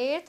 8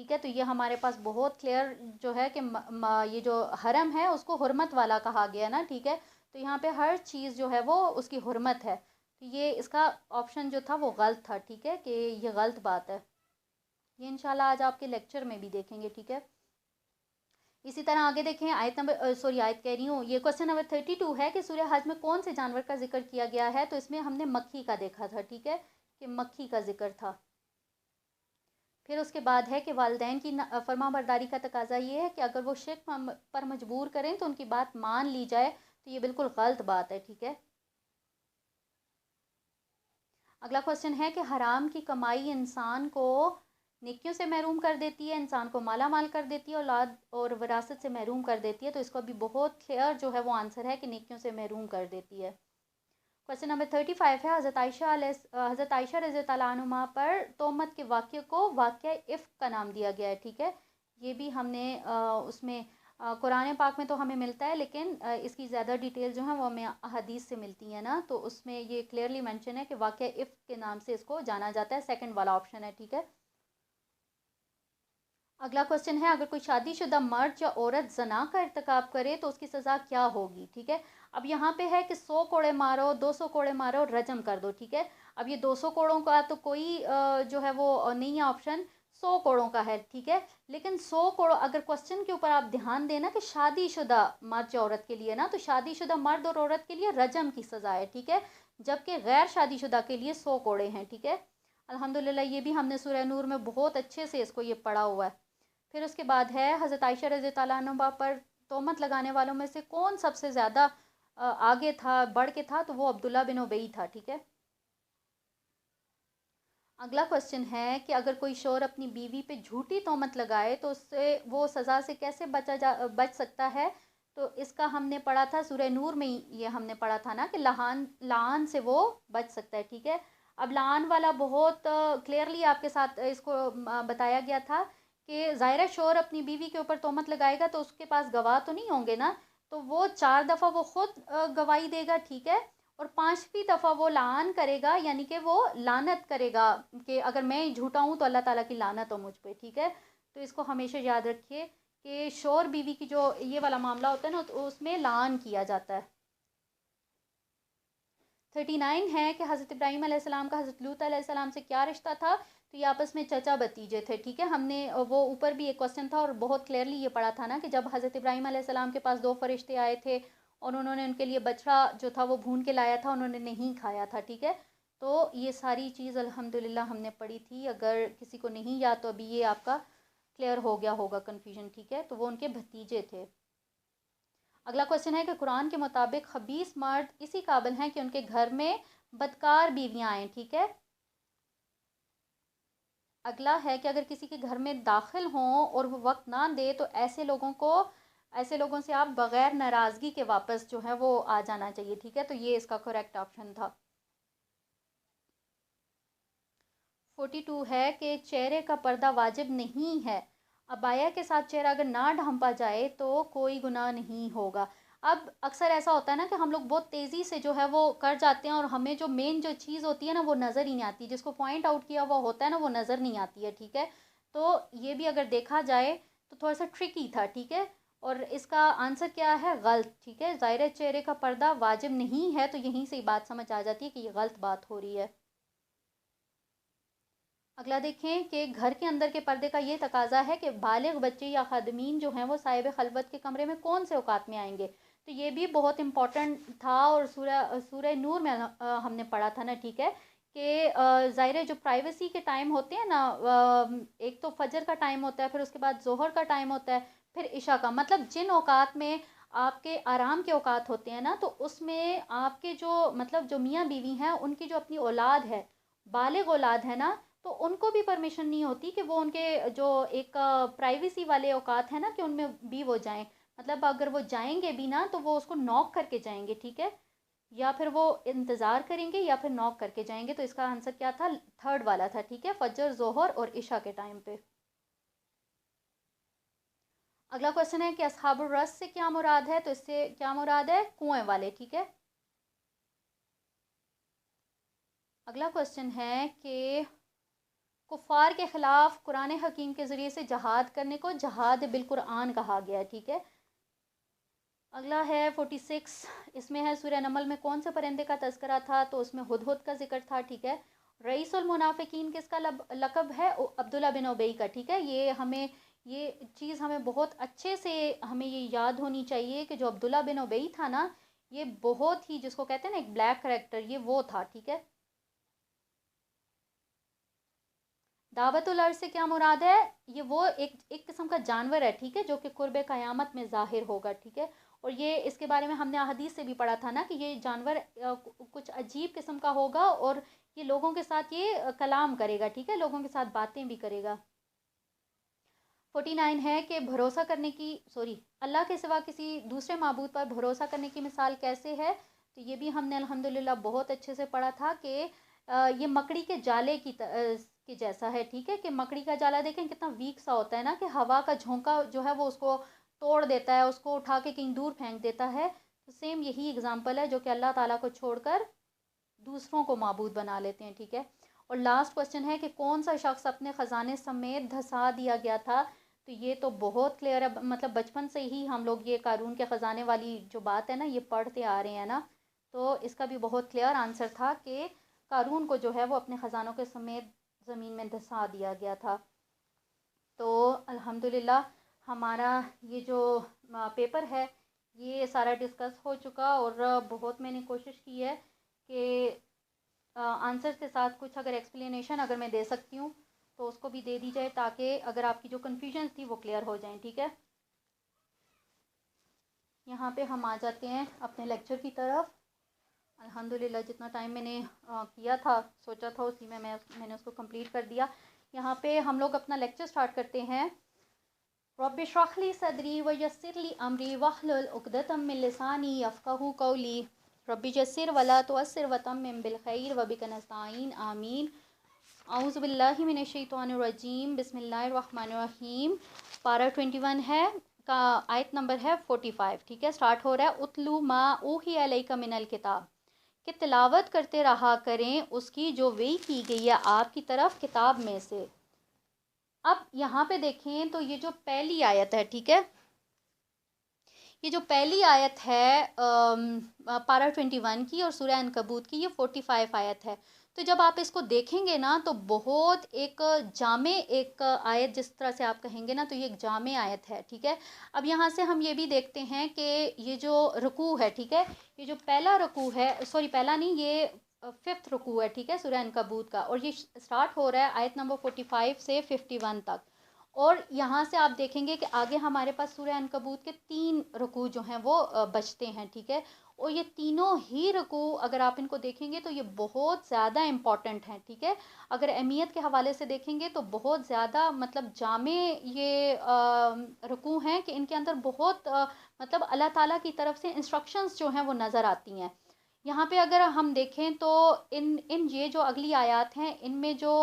ٹھیک ہے، تو یہ ہمارے پاس بہت کلیئر جو ہے کہ یہ جو حرم ہے اس کو حرمت والا کہا گیا نا، ٹھیک ہے، تو یہاں پہ ہر چیز جو ہے وہ اس کی حرمت ہے، تو یہ اس کا آپشن جو تھا وہ غلط تھا، ٹھیک ہے، کہ یہ غلط بات ہے، یہ انشاءاللہ آج آپ کے لیکچر میں بھی دیکھیں گے، ٹھیک ہے۔ اسی طرح آگے دیکھیں آیت کہہ رہی ہوں، یہ کوسچن نمبر 32 ہے کہ سورہ حج میں کون سے جانور کا ذکر کیا گیا ہے، تو اس میں ہم نے مکھی کا دیکھا تھا، ٹھیک ہے، کہ مکھی کا ذکر تھا۔ پھر اس کے بعد ہے کہ والدین کی فرما برداری کا تقاضا یہ ہے کہ اگر وہ شرک پر مجبور کریں تو ان کی بات مان لی جائے، تو یہ بالکل غلط بات ہے، ٹھیک ہے۔ اگلا کوسچن ہے کہ حرام کی کمائی انسان کو نیکیوں سے محروم کر دیتی ہے، انسان کو مالا مال کر دیتی ہے، اولاد اور وراثت سے محروم کر دیتی ہے، تو اس کو بھی بہت کلیئر جو ہے وہ آنسر ہے کہ نیکیوں سے محروم کر دیتی ہے۔ کوسچن نمبر 35 ہے حضرت عائشہ رضی اللہ عنہما پر تہمت کے واقعے کو واقعہ افک کا نام دیا گیا ہے، ٹھیک ہے، یہ بھی ہم نے اس میں قرآن پاک میں تو ہمیں ملتا ہے، لیکن اس کی زیادہ ڈیٹیل جو ہیں وہ ہمیں احادیث سے ملتی ہیں نا، تو اس میں یہ کلیئرلی مینشن ہے کہ واقعہ افک کے نام سے اس کو جانا جاتا ہے، سیکنڈ والا آپشن ہے، ٹھیک ہے۔ اگلا کوسچن ہے اگر کوئی شادی شدہ مرد یا عورت زنا کا ارتکاب کرے تو اس کی سزا کیا ہوگی، ٹھیک ہے۔ اب یہاں پہ ہے کہ 100 کوڑے مارو، 200 کوڑے مارو، رجم کر دو، ٹھیک ہے۔ اب یہ 200 کوڑوں کا تو کوئی جو ہے وہ نہیں ہے آپشن، 100 کوڑوں کا ہے، ٹھیک ہے، لیکن 100 کوڑوں اگر کوسچن کے اوپر آپ دھیان دینا کہ شادی شدہ مرد یا عورت کے لیے نا، تو شادی شدہ مرد اور عورت کے لیے رجم کی سزا ہے، ٹھیک ہے، جبکہ غیر شادی شدہ کے لیے 100 کوڑے ہیں، ٹھیک ہے۔ الحمدللہ یہ بھی ہم نے سورہ نور میں بہت اچھے سے اس کو یہ پڑھا ہوا ہے۔ پھر اس کے بعد ہے حضرت عائشہ رضی اللہ عنہا پر تہمت لگانے والوں میں سے کون سب سے زیادہ آگے تھا، بڑھ کے تھا، تو وہ عبداللہ بن ابی تھا، ٹھیک ہے۔ اگلا کوسچن ہے کہ اگر کوئی شوہر اپنی بیوی پہ جھوٹی تہمت لگائے تو اس سے وہ سزا سے کیسے بچ سکتا ہے، تو اس کا ہم نے پڑھا تھا سورہ نور میں ہی، یہ ہم نے پڑھا تھا نا کہ لعان سے وہ بچ سکتا ہے، ٹھیک ہے۔ اب لعان والا بہت کلیئرلی آپ کے ساتھ اس کو بتایا گیا تھا کہ ظاہر شوہر اپنی بیوی کے اوپر تہمت لگائے گا تو اس کے پاس گواہ تو نہیں ہوں گے نا، تو وہ 4 دفعہ وہ خود گواہی دے گا، ٹھیک ہے، اور 5ویں دفعہ وہ لعان کرے گا، یعنی کہ وہ لعنت کرے گا کہ اگر میں جھوٹا ہوں تو اللہ تعالیٰ کی لعنت ہو مجھ پہ، ٹھیک ہے۔ تو اس کو ہمیشہ یاد رکھیے کہ شوہر بیوی کی جو یہ والا معاملہ ہوتا ہے نا تو اس میں لعان کیا جاتا ہے۔ 39 ہے کہ حضرت ابراہیم علیہ السلام کا حضرت لوط علیہ السلام سے کیا رشتہ تھا، تو یہ آپس میں چچا بھتیجے تھے، ٹھیک ہے، ہم نے وہ اوپر بھی ایک کوسچن تھا اور بہت کلیئرلی یہ پڑھا تھا نا کہ جب حضرت ابراہیم علیہ السلام کے پاس 2 فرشتے آئے تھے اور انہوں نے ان کے لیے بچڑا جو تھا وہ بھون کے لایا تھا، انہوں نے نہیں کھایا تھا، ٹھیک ہے، تو یہ ساری چیز الحمدللہ ہم نے پڑھی تھی، اگر کسی کو نہیں یاد تو ابھی یہ آپ کا کلیئر ہو گیا ہوگا کنفیوژن، ٹھیک ہے، تو وہ ان کے بھتیجے تھے۔ اگلا کوسچن ہے کہ قرآن کے مطابق خبیث مرد اسی قابل ہیں کہ ان کے گھر میں بدکار بیویاں آئیں، ٹھیک ہے۔ اگلا ہے کہ اگر کسی کے گھر میں داخل ہوں اور وہ وقت نہ دے تو ایسے لوگوں سے آپ بغیر ناراضگی کے واپس جو ہے وہ آ جانا چاہیے، ٹھیک ہے، تو یہ اس کا کریکٹ آپشن تھا۔ 42 ہے کہ چہرے کا پردہ واجب نہیں ہے، عبایا کے ساتھ چہرہ اگر نہ ڈھانپا جائے تو کوئی گناہ نہیں ہوگا۔ اب اکثر ایسا ہوتا ہے نا کہ ہم لوگ بہت تیزی سے جو ہے وہ کر جاتے ہیں اور ہمیں جو مین جو چیز ہوتی ہے نا وہ نظر ہی نہیں آتی، جس کو پوائنٹ آؤٹ کیا ہوا ہوتا ہے نا وہ نظر نہیں آتی ہے، ٹھیک ہے، تو یہ بھی اگر دیکھا جائے تو تھوڑا سا ٹرکی تھا، ٹھیک ہے، اور اس کا آنسر کیا ہے، غلط، ٹھیک ہے، ظاہر چہرے کا پردہ واجب نہیں ہے، تو یہیں سے بات سمجھ آ جاتی ہے کہ یہ غلط بات ہو رہی ہے۔ اگلا دیکھیں کہ گھر کے اندر کے پردے کا یہ تقاضا ہے کہ بالغ بچے یا خادمین جو ہیں وہ صاحب خلوت کے کمرے میں کون سے اوقات میں آئیں گے، تو یہ بھی بہت امپورٹنٹ تھا اور سورہ نور میں ہم نے پڑھا تھا نا، ٹھیک ہے، کہ ظاہر جو پرائیویسی کے ٹائم ہوتے ہیں نا، ایک تو فجر کا ٹائم ہوتا ہے، پھر اس کے بعد ظہر کا ٹائم ہوتا ہے، پھر عشاء کا، مطلب جن اوقات میں آپ کے آرام کے اوقات ہوتے ہیں نا تو اس میں آپ کے جو مطلب جو میاں بیوی ہیں ان کی جو اپنی اولاد ہے، بالغ اولاد ہے نا، تو ان کو بھی پرمیشن نہیں ہوتی کہ وہ ان کے جو ایک پرائیویسی والے اوقات ہیں نا کہ ان میں بھی وہ جائیں، مطلب اگر وہ جائیں گے بھی نا تو وہ اس کو نوک کر کے جائیں گے، ٹھیک ہے، یا پھر وہ انتظار کریں گے یا پھر نوک کر کے جائیں گے، تو اس کا آنسر کیا تھا، 3rd والا تھا، ٹھیک ہے، فجر ظہر اور عشاء کے ٹائم پہ۔ اگلا کوسچن ہے کہ اصحاب الرس سے کیا مراد ہے، تو اس سے کیا مراد ہے، کنویں والے، ٹھیک ہے۔ اگلا کوسچن ہے کہ کفار کے خلاف قرآن حکیم کے ذریعے سے جہاد کرنے کو جہاد بالقرآن کہا گیا ہے، ٹھیک ہے. اگلا ہے 46. اس میں ہے سورہ نمل میں کون سے پرندے کا تذکرہ تھا؟ تو اس میں ہدہد کا ذکر تھا، ٹھیک ہے. رئیس المنافقین کس کا لقب ہے؟ عبداللہ بن ابی کا، ٹھیک ہے. یہ چیز ہمیں بہت اچھے سے ہمیں یہ یاد ہونی چاہیے کہ جو عبداللہ بن ابی تھا نا، یہ بہت ہی، جس کو کہتے ہیں نا ایک بلیک کریکٹر، یہ وہ تھا، ٹھیک ہے. دعوت الارض سے کیا مراد ہے؟ یہ وہ ایک قسم کا جانور ہے، ٹھیک ہے، جو کہ قرب قیامت میں ظاہر ہوگا، ٹھیک ہے. اور یہ اس کے بارے میں ہم نے احادیث سے بھی پڑھا تھا نا کہ یہ جانور کچھ عجیب قسم کا ہوگا، اور یہ لوگوں کے ساتھ یہ کلام کرے گا، ٹھیک ہے، لوگوں کے ساتھ باتیں بھی کرے گا. 49 ہے کہ بھروسہ کرنے کی اللہ کے سوا کسی دوسرے معبود پر بھروسہ کرنے کی مثال کیسے ہے؟ تو یہ بھی ہم نے الحمدللہ بہت اچھے سے پڑھا تھا کہ یہ مکڑی کے جالے کی جیسا ہے، ٹھیک ہے، کہ مکڑی کا جالا دیکھیں کتنا ویک سا ہوتا ہے نا، کہ ہوا کا جھونکا جو ہے وہ اس کو توڑ دیتا ہے، اس کو اٹھا کے کہیں دور پھینک دیتا ہے. تو سیم یہی اگزامپل ہے جو کہ اللہ تعالیٰ کو چھوڑ کر دوسروں کو معبود بنا لیتے ہیں، ٹھیک ہے. اور لاسٹ کوسچن ہے کہ کون سا شخص اپنے خزانے سمیت دھسا دیا گیا تھا؟ تو یہ تو بہت کلیئر ہے، مطلب بچپن سے ہی ہم لوگ یہ قارون کے خزانے والی جو بات ہے نا یہ پڑھتے آ رہے ہیں نا، تو اس کا بھی بہت کلیئر آنسر تھا کہ قارون کو جو ہے وہ اپنے خزانوں کے سمیت زمین میں دھسا دیا گیا تھا. تو الحمدللہ ہمارا یہ جو پیپر ہے یہ سارا ڈسکس ہو چکا، اور بہت میں نے کوشش کی ہے کہ آنسر کے ساتھ کچھ اگر ایکسپلینیشن اگر میں دے سکتی ہوں تو اس کو بھی دے دی جائے، تاکہ اگر آپ کی جو کنفیوژنس تھی وہ کلیئر ہو جائیں، ٹھیک ہے. یہاں پہ ہم آ جاتے ہیں اپنے لیکچر کی طرف. الحمدللہ جتنا ٹائم میں نے کیا تھا، سوچا تھا، اسی میں نے اس کو کمپلیٹ کر دیا. یہاں پہ ہم لوگ اپنا لیکچر سٹارٹ کرتے ہیں. رب اشرح لی صدری ویسر لی امری واحلل عقدۃ من لسانی یفقہوا قولی. رب یسر ولا تعسر وتمم بالخیر وبک نستعین، آمین. اعوذ باللہ من الشیطان الرجیم، بسم اللہ الرحمن الرحیم. پارہ 21 ہے کا آیت نمبر ہے 45، ٹھیک ہے. سٹارٹ ہو رہا ہے اتلو ما اوحی الیک من الکتاب، کہ تلاوت کرتے رہا کریں اس کی جو وحی کی گئی ہے آپ کی طرف کتاب میں سے. اب یہاں پہ دیکھیں تو یہ جو پہلی آیت ہے، ٹھیک ہے، یہ جو پہلی آیت ہے پارہ 21 کی اور سورہ عنکبوت کی، یہ 45 آیت ہے. تو جب آپ اس کو دیکھیں گے نا تو بہت ایک جامع ایک آیت، جس طرح سے آپ کہیں گے نا تو یہ ایک جامع آیت ہے، ٹھیک ہے. اب یہاں سے ہم یہ بھی دیکھتے ہیں کہ یہ جو رکوع ہے، ٹھیک ہے، یہ جو پہلا رکوع ہے، پہلا نہیں، یہ 5th رکوع ہے، ٹھیک ہے، سورہ عنکبوت کا، اور یہ سٹارٹ ہو رہا ہے آیت نمبر 45 سے 51 تک. اور یہاں سے آپ دیکھیں گے کہ آگے ہمارے پاس سورہ عنکبوت کے 3 رکوع جو ہیں وہ بچتے ہیں، ٹھیک ہے. اور یہ تینوں ہی رکوع اگر آپ ان کو دیکھیں گے تو یہ بہت زیادہ امپورٹنٹ ہیں، ٹھیک ہے. اگر اہمیت کے حوالے سے دیکھیں گے تو بہت زیادہ مطلب جامع یہ رکوع ہیں کہ ان کے اندر بہت مطلب اللہ تعالیٰ کی طرف سے انسٹرکشنز جو ہیں وہ نظر آتی ہیں. یہاں پہ اگر ہم دیکھیں تو ان یہ جو اگلی آیات ہیں ان میں جو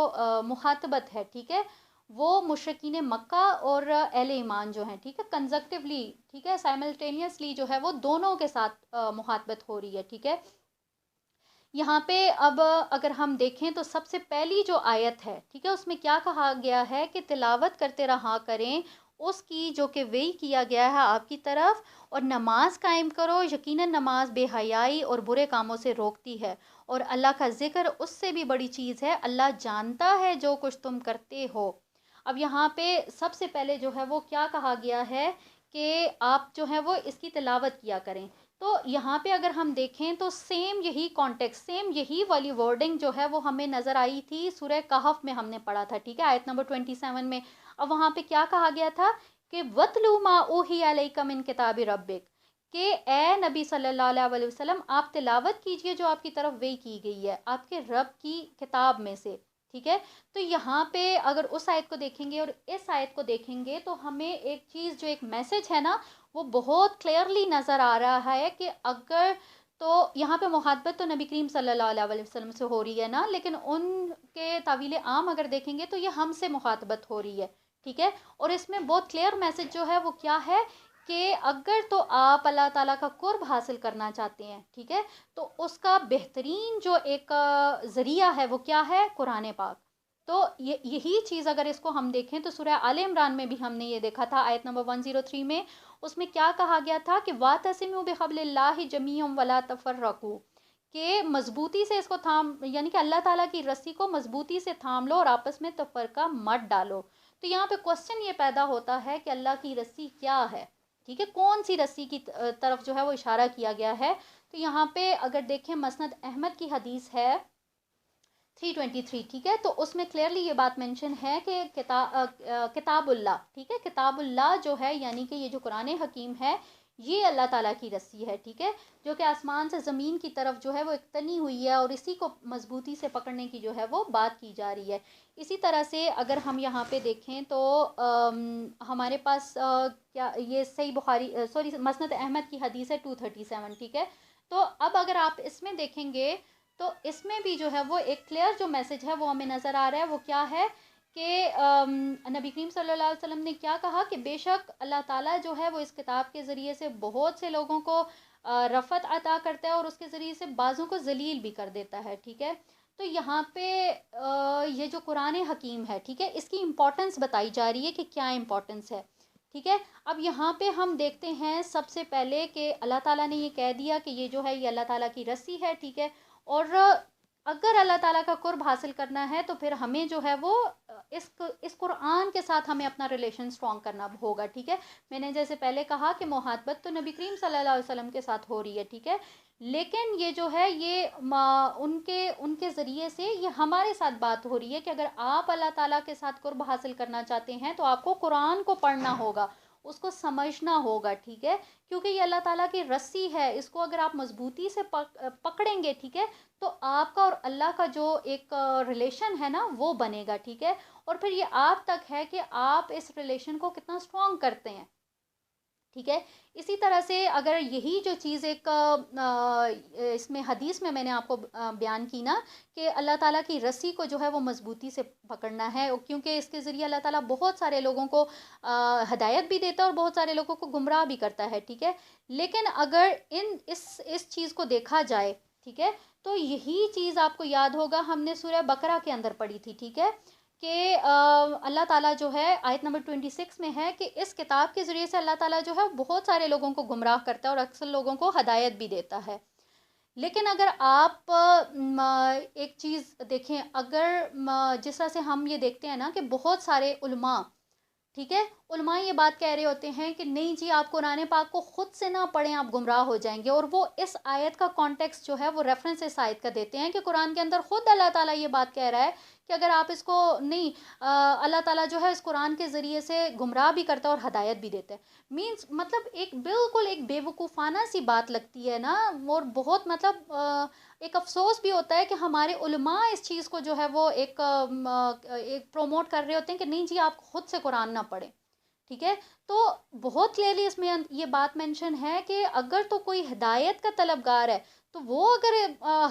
مخاطبت ہے، ٹھیک ہے، وہ مشرکین مکہ اور اہل ایمان جو ہیں، ٹھیک ہے، کنزکٹیولی، ٹھیک ہے، سائملٹینیسلی جو ہے وہ دونوں کے ساتھ مخاطبت ہو رہی ہے، ٹھیک ہے. یہاں پہ اب اگر ہم دیکھیں تو سب سے پہلی جو آیت ہے، ٹھیک ہے، اس میں کیا کہا گیا ہے کہ تلاوت کرتے رہا کریں اس کی جو کہ وحی کیا گیا ہے آپ کی طرف، اور نماز قائم کرو، یقیناً نماز بے حیائی اور برے کاموں سے روکتی ہے، اور اللہ کا ذکر اس سے بھی بڑی چیز ہے، اللہ جانتا ہے جو کچھ تم کرتے ہو. اب یہاں پہ سب سے پہلے جو ہے وہ کیا کہا گیا ہے کہ آپ جو ہے وہ اس کی تلاوت کیا کریں. تو یہاں پہ اگر ہم دیکھیں تو سیم یہی کانٹیکس، سیم یہی والی ورڈنگ جو ہے وہ ہمیں نظر آئی تھی سورہ کہف میں، ہم نے پڑھا تھا، ٹھیک ہے، آیت نمبر 27 میں. اب وہاں پہ کیا کہا گیا تھا کہ وَاتْلُو مَا أُوحِيَ إِلَيْكَ مِن كِتَابِ رَبِّكَ، کہ اے نبی صلی اللہ علیہ وسلم آپ تلاوت کیجئے جو آپ کی طرف وحی کی گئی ہے آپ کے رب کی کتاب میں سے، ٹھیک ہے. تو یہاں پہ اگر اس آیت کو دیکھیں گے اور اس آیت کو دیکھیں گے تو ہمیں ایک چیز جو ایک میسج ہے نا وہ بہت کلیئرلی نظر آ رہا ہے کہ اگر تو یہاں پہ مخاطبت تو نبی کریم صلی اللہ علیہ وسلم سے ہو رہی ہے نا، لیکن ان کے تعویل عام اگر دیکھیں گے تو یہ ہم سے مخاطبت ہو رہی ہے، ٹھیک ہے. اور اس میں بہت کلیئر میسج جو ہے وہ کیا ہے کہ اگر تو آپ اللہ تعالیٰ کا قرب حاصل کرنا چاہتے ہیں، ٹھیک ہے، تو اس کا بہترین جو ایک ذریعہ ہے وہ کیا ہے؟ قرآن پاک. تو یہی چیز اگر اس کو ہم دیکھیں تو سورہ آل عمران میں بھی ہم نے یہ دیکھا تھا، آیت نمبر 103 میں، اس میں کیا کہا گیا تھا کہ وَاعْتَصِمُوا بِحَبْلِ اللَّهِ جَمِيعًا وَلَا تَفَرَّقُوا، کہ مضبوطی سے اس کو تھام، یعنی کہ اللہ تعالیٰ کی رسی کو مضبوطی سے تھام لو اور آپس میں تفرقہ مت ڈالو۔ تو یہاں پہ کوسچن یہ پیدا ہوتا ہے کہ اللہ کی رسی کیا ہے، ٹھیک ہے، کون سی رسی کی طرف جو ہے وہ اشارہ کیا گیا ہے؟ تو یہاں پہ اگر دیکھیں مسند احمد کی حدیث ہے 323، ٹھیک ہے، تو اس میں کلیئرلی یہ بات مینشن ہے کہ کتاب اللہ، ٹھیک ہے، کتاب اللہ جو ہے یعنی کہ یہ جو قرآن حکیم ہے یہ اللہ تعالیٰ کی رسی ہے، ٹھیک ہے، جو کہ آسمان سے زمین کی طرف جو ہے وہ ایک تنی ہوئی ہے اور اسی کو مضبوطی سے پکڑنے کی جو ہے وہ بات کی جا رہی ہے۔ اسی طرح سے اگر ہم یہاں پہ دیکھیں تو ہمارے پاس کیا یہ صحیح بخاری سوری مسند احمد کی حدیث ہے 237، ٹھیک ہے، تو اب اگر آپ اس میں دیکھیں گے تو اس میں بھی جو ہے وہ ایک کلیئر جو میسج ہے وہ ہمیں نظر آ رہا ہے، وہ کیا ہے کہ نبی کریم صلی اللہ علیہ وسلم نے کیا کہا کہ بے شک اللہ تعالیٰ جو ہے وہ اس کتاب کے ذریعے سے بہت سے لوگوں کو رفعت عطا کرتا ہے اور اس کے ذریعے سے بعضوں کو ذلیل بھی کر دیتا ہے، ٹھیک ہے۔ تو یہاں پہ یہ جو قرآن حکیم ہے، ٹھیک ہے، اس کی امپورٹنس بتائی جا رہی ہے کہ کیا امپورٹنس ہے، ٹھیک ہے۔ اب یہاں پہ ہم دیکھتے ہیں سب سے پہلے کہ اللہ تعالیٰ نے یہ کہہ دیا کہ یہ جو ہے یہ اللہ تعالیٰ کی رسی ہے، ٹھیک ہے، اور اگر اللہ تعالیٰ کا قرب حاصل کرنا ہے تو پھر ہمیں جو ہے وہ اس قرآن کے ساتھ ہمیں اپنا ریلیشن اسٹرانگ کرنا ہوگا، ٹھیک ہے۔ میں نے جیسے پہلے کہا کہ محبت تو نبی کریم صلی اللہ علیہ وسلم کے ساتھ ہو رہی ہے، ٹھیک ہے، لیکن یہ جو ہے یہ ان کے ذریعے سے یہ ہمارے ساتھ بات ہو رہی ہے کہ اگر آپ اللہ تعالیٰ کے ساتھ قرب حاصل کرنا چاہتے ہیں تو آپ کو قرآن کو پڑھنا ہوگا، اس کو سمجھنا ہوگا، ٹھیک ہے، کیونکہ یہ اللہ تعالیٰ کی رسی ہے، اس کو اگر آپ مضبوطی سے پکڑیں گے، ٹھیک ہے، تو آپ کا اور اللہ کا جو ایک ریلیشن ہے نا وہ بنے گا، ٹھیک ہے، اور پھر یہ آپ تک ہے کہ آپ اس ریلیشن کو کتنا اسٹرانگ کرتے ہیں، ٹھیک ہے۔ اسی طرح سے اگر یہی جو چیز ایک اس میں حدیث میں نے آپ کو بیان کی نا کہ اللہ تعالیٰ کی رسی کو جو ہے وہ مضبوطی سے پکڑنا ہے، کیونکہ اس کے ذریعے اللہ تعالیٰ بہت سارے لوگوں کو ہدایت بھی دیتا ہے اور بہت سارے لوگوں کو گمراہ بھی کرتا ہے، ٹھیک ہے، لیکن اگر اس چیز کو دیکھا جائے، ٹھیک ہے، تو یہی چیز آپ کو یاد ہوگا ہم نے سورہ بقرہ کے اندر پڑھی تھی، ٹھیک ہے، کہ اللہ تعالیٰ جو ہے آیت نمبر 26 میں ہے کہ اس کتاب کے ذریعے سے اللہ تعالیٰ جو ہے بہت سارے لوگوں کو گمراہ کرتا ہے اور اکثر لوگوں کو ہدایت بھی دیتا ہے۔ لیکن اگر آپ ایک چیز دیکھیں، اگر جس طرح سے ہم یہ دیکھتے ہیں نا کہ بہت سارے علماء، ٹھیک ہے، علماء یہ بات کہہ رہے ہوتے ہیں کہ نہیں جی آپ قرآن پاک کو خود سے نہ پڑھیں، آپ گمراہ ہو جائیں گے، اور وہ اس آیت کا کانٹیکس جو ہے وہ ریفرنس اس آیت کا دیتے ہیں کہ قرآن کے اندر خود اللہ تعالیٰ یہ بات کہہ رہا ہے کہ اگر آپ اس کو نہیں اللہ تعالیٰ جو ہے اس قرآن کے ذریعے سے گمراہ بھی کرتا ہے اور ہدایت بھی دیتا ہے، مینس مطلب ایک بالکل ایک بے وقوفانہ سی بات لگتی ہے نا، اور بہت مطلب ایک افسوس بھی ہوتا ہے کہ ہمارے علماء اس چیز کو جو ہے وہ ایک پروموٹ کر رہے ہوتے ہیں کہ نہیں جی آپ خود سے قرآن نہ پڑھیں، ٹھیک ہے، تو بہت کلیئرلی اس میں یہ بات مینشن ہے کہ اگر تو کوئی ہدایت کا طلبگار ہے تو وہ اگر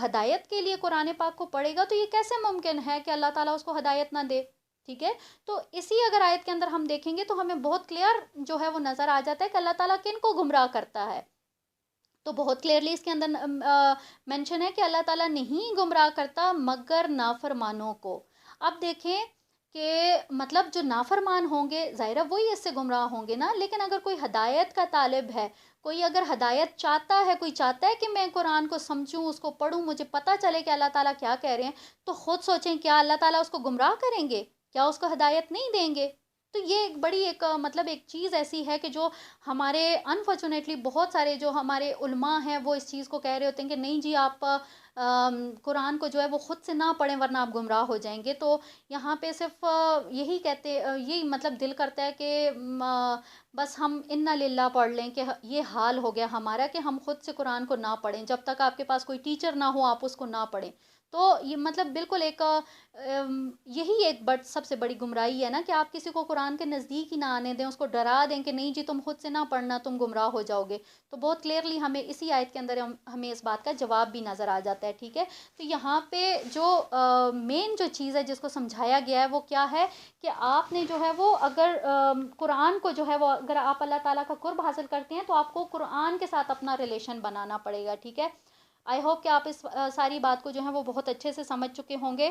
ہدایت کے لیے قرآن پاک کو پڑھے گا تو یہ کیسے ممکن ہے کہ اللہ تعالیٰ اس کو ہدایت نہ دے، ٹھیک ہے، تو اسی اگر آیت کے اندر ہم دیکھیں گے تو ہمیں بہت کلیئر جو ہے وہ نظر آ جاتا ہے کہ اللہ تعالیٰ کن کو گمراہ کرتا ہے، تو بہت کلیئرلی اس کے اندر مینشن ہے کہ اللہ تعالیٰ نہیں گمراہ کرتا مگر نافرمانوں کو۔ اب دیکھیں کہ مطلب جو نافرمان ہوں گے ظاہرہ وہی اس سے گمراہ ہوں گے نا، لیکن اگر کوئی ہدایت کا طالب ہے، کوئی اگر ہدایت چاہتا ہے، کوئی چاہتا ہے کہ میں قرآن کو سمجھوں، اس کو پڑھوں، مجھے پتہ چلے کہ اللہ تعالیٰ کیا کہہ رہے ہیں، تو خود سوچیں کیا اللہ تعالیٰ اس کو گمراہ کریں گے؟ کیا اس کو ہدایت نہیں دیں گے؟ تو یہ ایک بڑی ایک مطلب ایک چیز ایسی ہے کہ جو ہمارے انفارچونیٹلی بہت سارے جو ہمارے علماء ہیں وہ اس چیز کو کہہ رہے ہوتے ہیں کہ نہیں جی آپ قرآن کو جو ہے وہ خود سے نہ پڑھیں ورنہ آپ گمراہ ہو جائیں گے، تو یہاں پہ صرف یہی کہتے یہی مطلب دل کرتا ہے کہ بس ہم انا للہ پڑھ لیں کہ یہ حال ہو گیا ہمارا کہ ہم خود سے قرآن کو نہ پڑھیں، جب تک آپ کے پاس کوئی ٹیچر نہ ہو آپ اس کو نہ پڑھیں، تو یہ مطلب بالکل ایک یہی ایک سب سے بڑی گمراہی ہے نا کہ آپ کسی کو قرآن کے نزدیک ہی نہ آنے دیں، اس کو ڈرا دیں کہ نہیں جی تم خود سے نہ پڑھنا، تم گمراہ ہو جاؤ گے، تو بہت کلیئرلی ہمیں اسی آیت کے اندر ہمیں اس بات کا جواب بھی نظر آ جاتا ہے، ٹھیک ہے، تو یہاں پہ جو مین جو چیز ہے جس کو سمجھایا گیا ہے وہ کیا ہے کہ آپ نے جو ہے وہ اگر قرآن کو جو ہے وہ اگر آپ اللہ تعالیٰ کا قرب حاصل کرتے ہیں تو آپ کو قرآن کے ساتھ اپنا ریلیشن بنانا پڑے گا، ٹھیک ہے۔ آئی ہوپ کہ آپ اس ساری بات کو جو ہے وہ بہت اچھے سے سمجھ چکے ہوں گے۔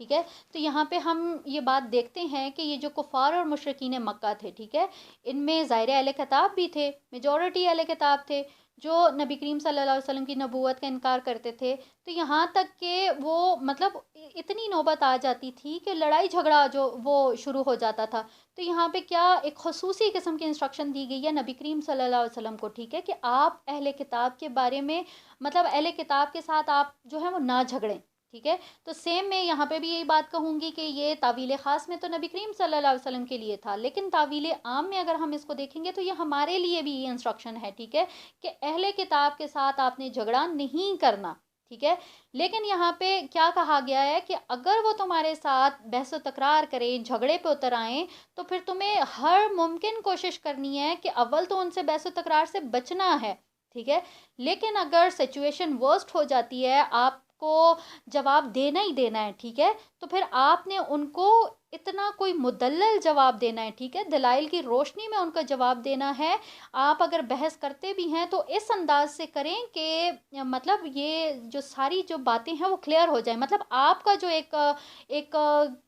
ٹھیک ہے. تو یہاں پہ ہم یہ بات دیکھتے ہیں کہ یہ جو کفار اور مشرکین مکہ تھے، ٹھیک ہے، ان میں ظاہر اہل کتاب بھی تھے، میجورٹی اہل کتاب تھے جو نبی کریم صلی اللہ علیہ وسلم کی نبوت کا انکار کرتے تھے. تو یہاں تک کہ وہ مطلب اتنی نوبت آ جاتی تھی کہ لڑائی جھگڑا جو وہ شروع ہو جاتا تھا. تو یہاں پہ کیا ایک خصوصی قسم کی انسٹرکشن دی گئی ہے نبی کریم صلی اللہ علیہ وسلم کو، ٹھیک ہے، کہ آپ اہل کتاب کے بارے میں مطلب اہل کتاب کے ساتھ آپ جو ہے وہ نہ جھگڑیں. ٹھیک ہے. تو سیم میں یہاں پہ بھی یہی بات کہوں گی کہ یہ تعویل خاص میں تو نبی کریم صلی اللہ علیہ وسلم کے لیے تھا، لیکن تعویل عام میں اگر ہم اس کو دیکھیں گے تو یہ ہمارے لیے بھی یہ انسٹرکشن ہے، ٹھیک ہے، کہ اہل کتاب کے ساتھ آپ نے جھگڑا نہیں کرنا. ٹھیک ہے. لیکن یہاں پہ کیا کہا گیا ہے کہ اگر وہ تمہارے ساتھ بحث و تکرار کریں، جھگڑے پہ اتر آئیں، تو پھر تمہیں ہر ممکن کوشش کرنی ہے کہ اول تو ان سے بحث و تکرار سے بچنا ہے. ٹھیک ہے. لیکن اگر سچویشن ورسٹ ہو جاتی ہے، آپ کو جواب دینا ہی دینا ہے، ٹھیک ہے، تو پھر آپ نے ان کو اتنا کوئی مدلل جواب دینا ہے، ٹھیک ہے، دلائل کی روشنی میں ان کا جواب دینا ہے. آپ اگر بحث کرتے بھی ہیں تو اس انداز سے کریں کہ مطلب یہ جو ساری جو باتیں ہیں وہ کلیئر ہو جائیں، مطلب آپ کا جو ایک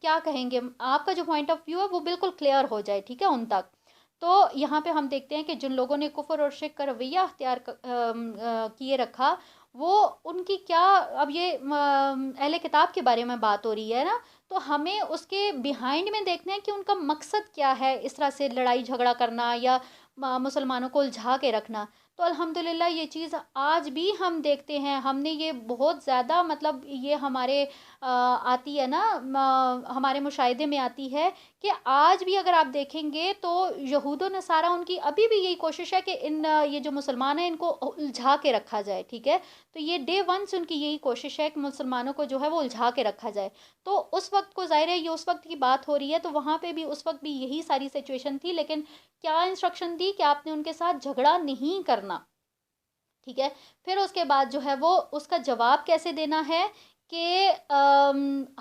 کیا کہیں گے، آپ کا جو پوائنٹ آف ویو ہے وہ بالکل کلیئر ہو جائے، ٹھیک ہے، ان تک. تو یہاں پہ ہم دیکھتے ہیں کہ جن لوگوں نے کفر اور شرک کا رویہ اختیار کیے رکھا، وہ ان کی کیا، اب یہ اہل کتاب کے بارے میں بات ہو رہی ہے نا، تو ہمیں اس کے بیہائنڈ میں دیکھنا ہے کہ ان کا مقصد کیا ہے اس طرح سے لڑائی جھگڑا کرنا یا مسلمانوں کو الجھا کے رکھنا. تو الحمدللہ یہ چیز آج بھی ہم دیکھتے ہیں. ہم نے یہ بہت زیادہ مطلب یہ ہمارے آتی ہے نا، ہمارے مشاہدے میں آتی ہے کہ آج بھی اگر آپ دیکھیں گے تو یہود و نصارہ ان کی ابھی بھی یہی کوشش ہے کہ یہ جو مسلمان ہیں ان کو الجھا کے رکھا جائے. ٹھیک ہے. تو یہ ڈے ون سے ان کی یہی کوشش ہے کہ مسلمانوں کو جو ہے وہ الجھا کے رکھا جائے. تو اس وقت کو ظاہر ہے یہ اس وقت کی بات ہو رہی ہے، تو وہاں پہ بھی اس وقت بھی یہی ساری سچویشن تھی، لیکن کیا انسٹرکشن دی کہ آپ نے ان کے ساتھ جھگڑا نہیں کرنا. ٹھیک ہے. پھر اس کے بعد جو ہے وہ اس کا جواب کیسے دینا ہے کہ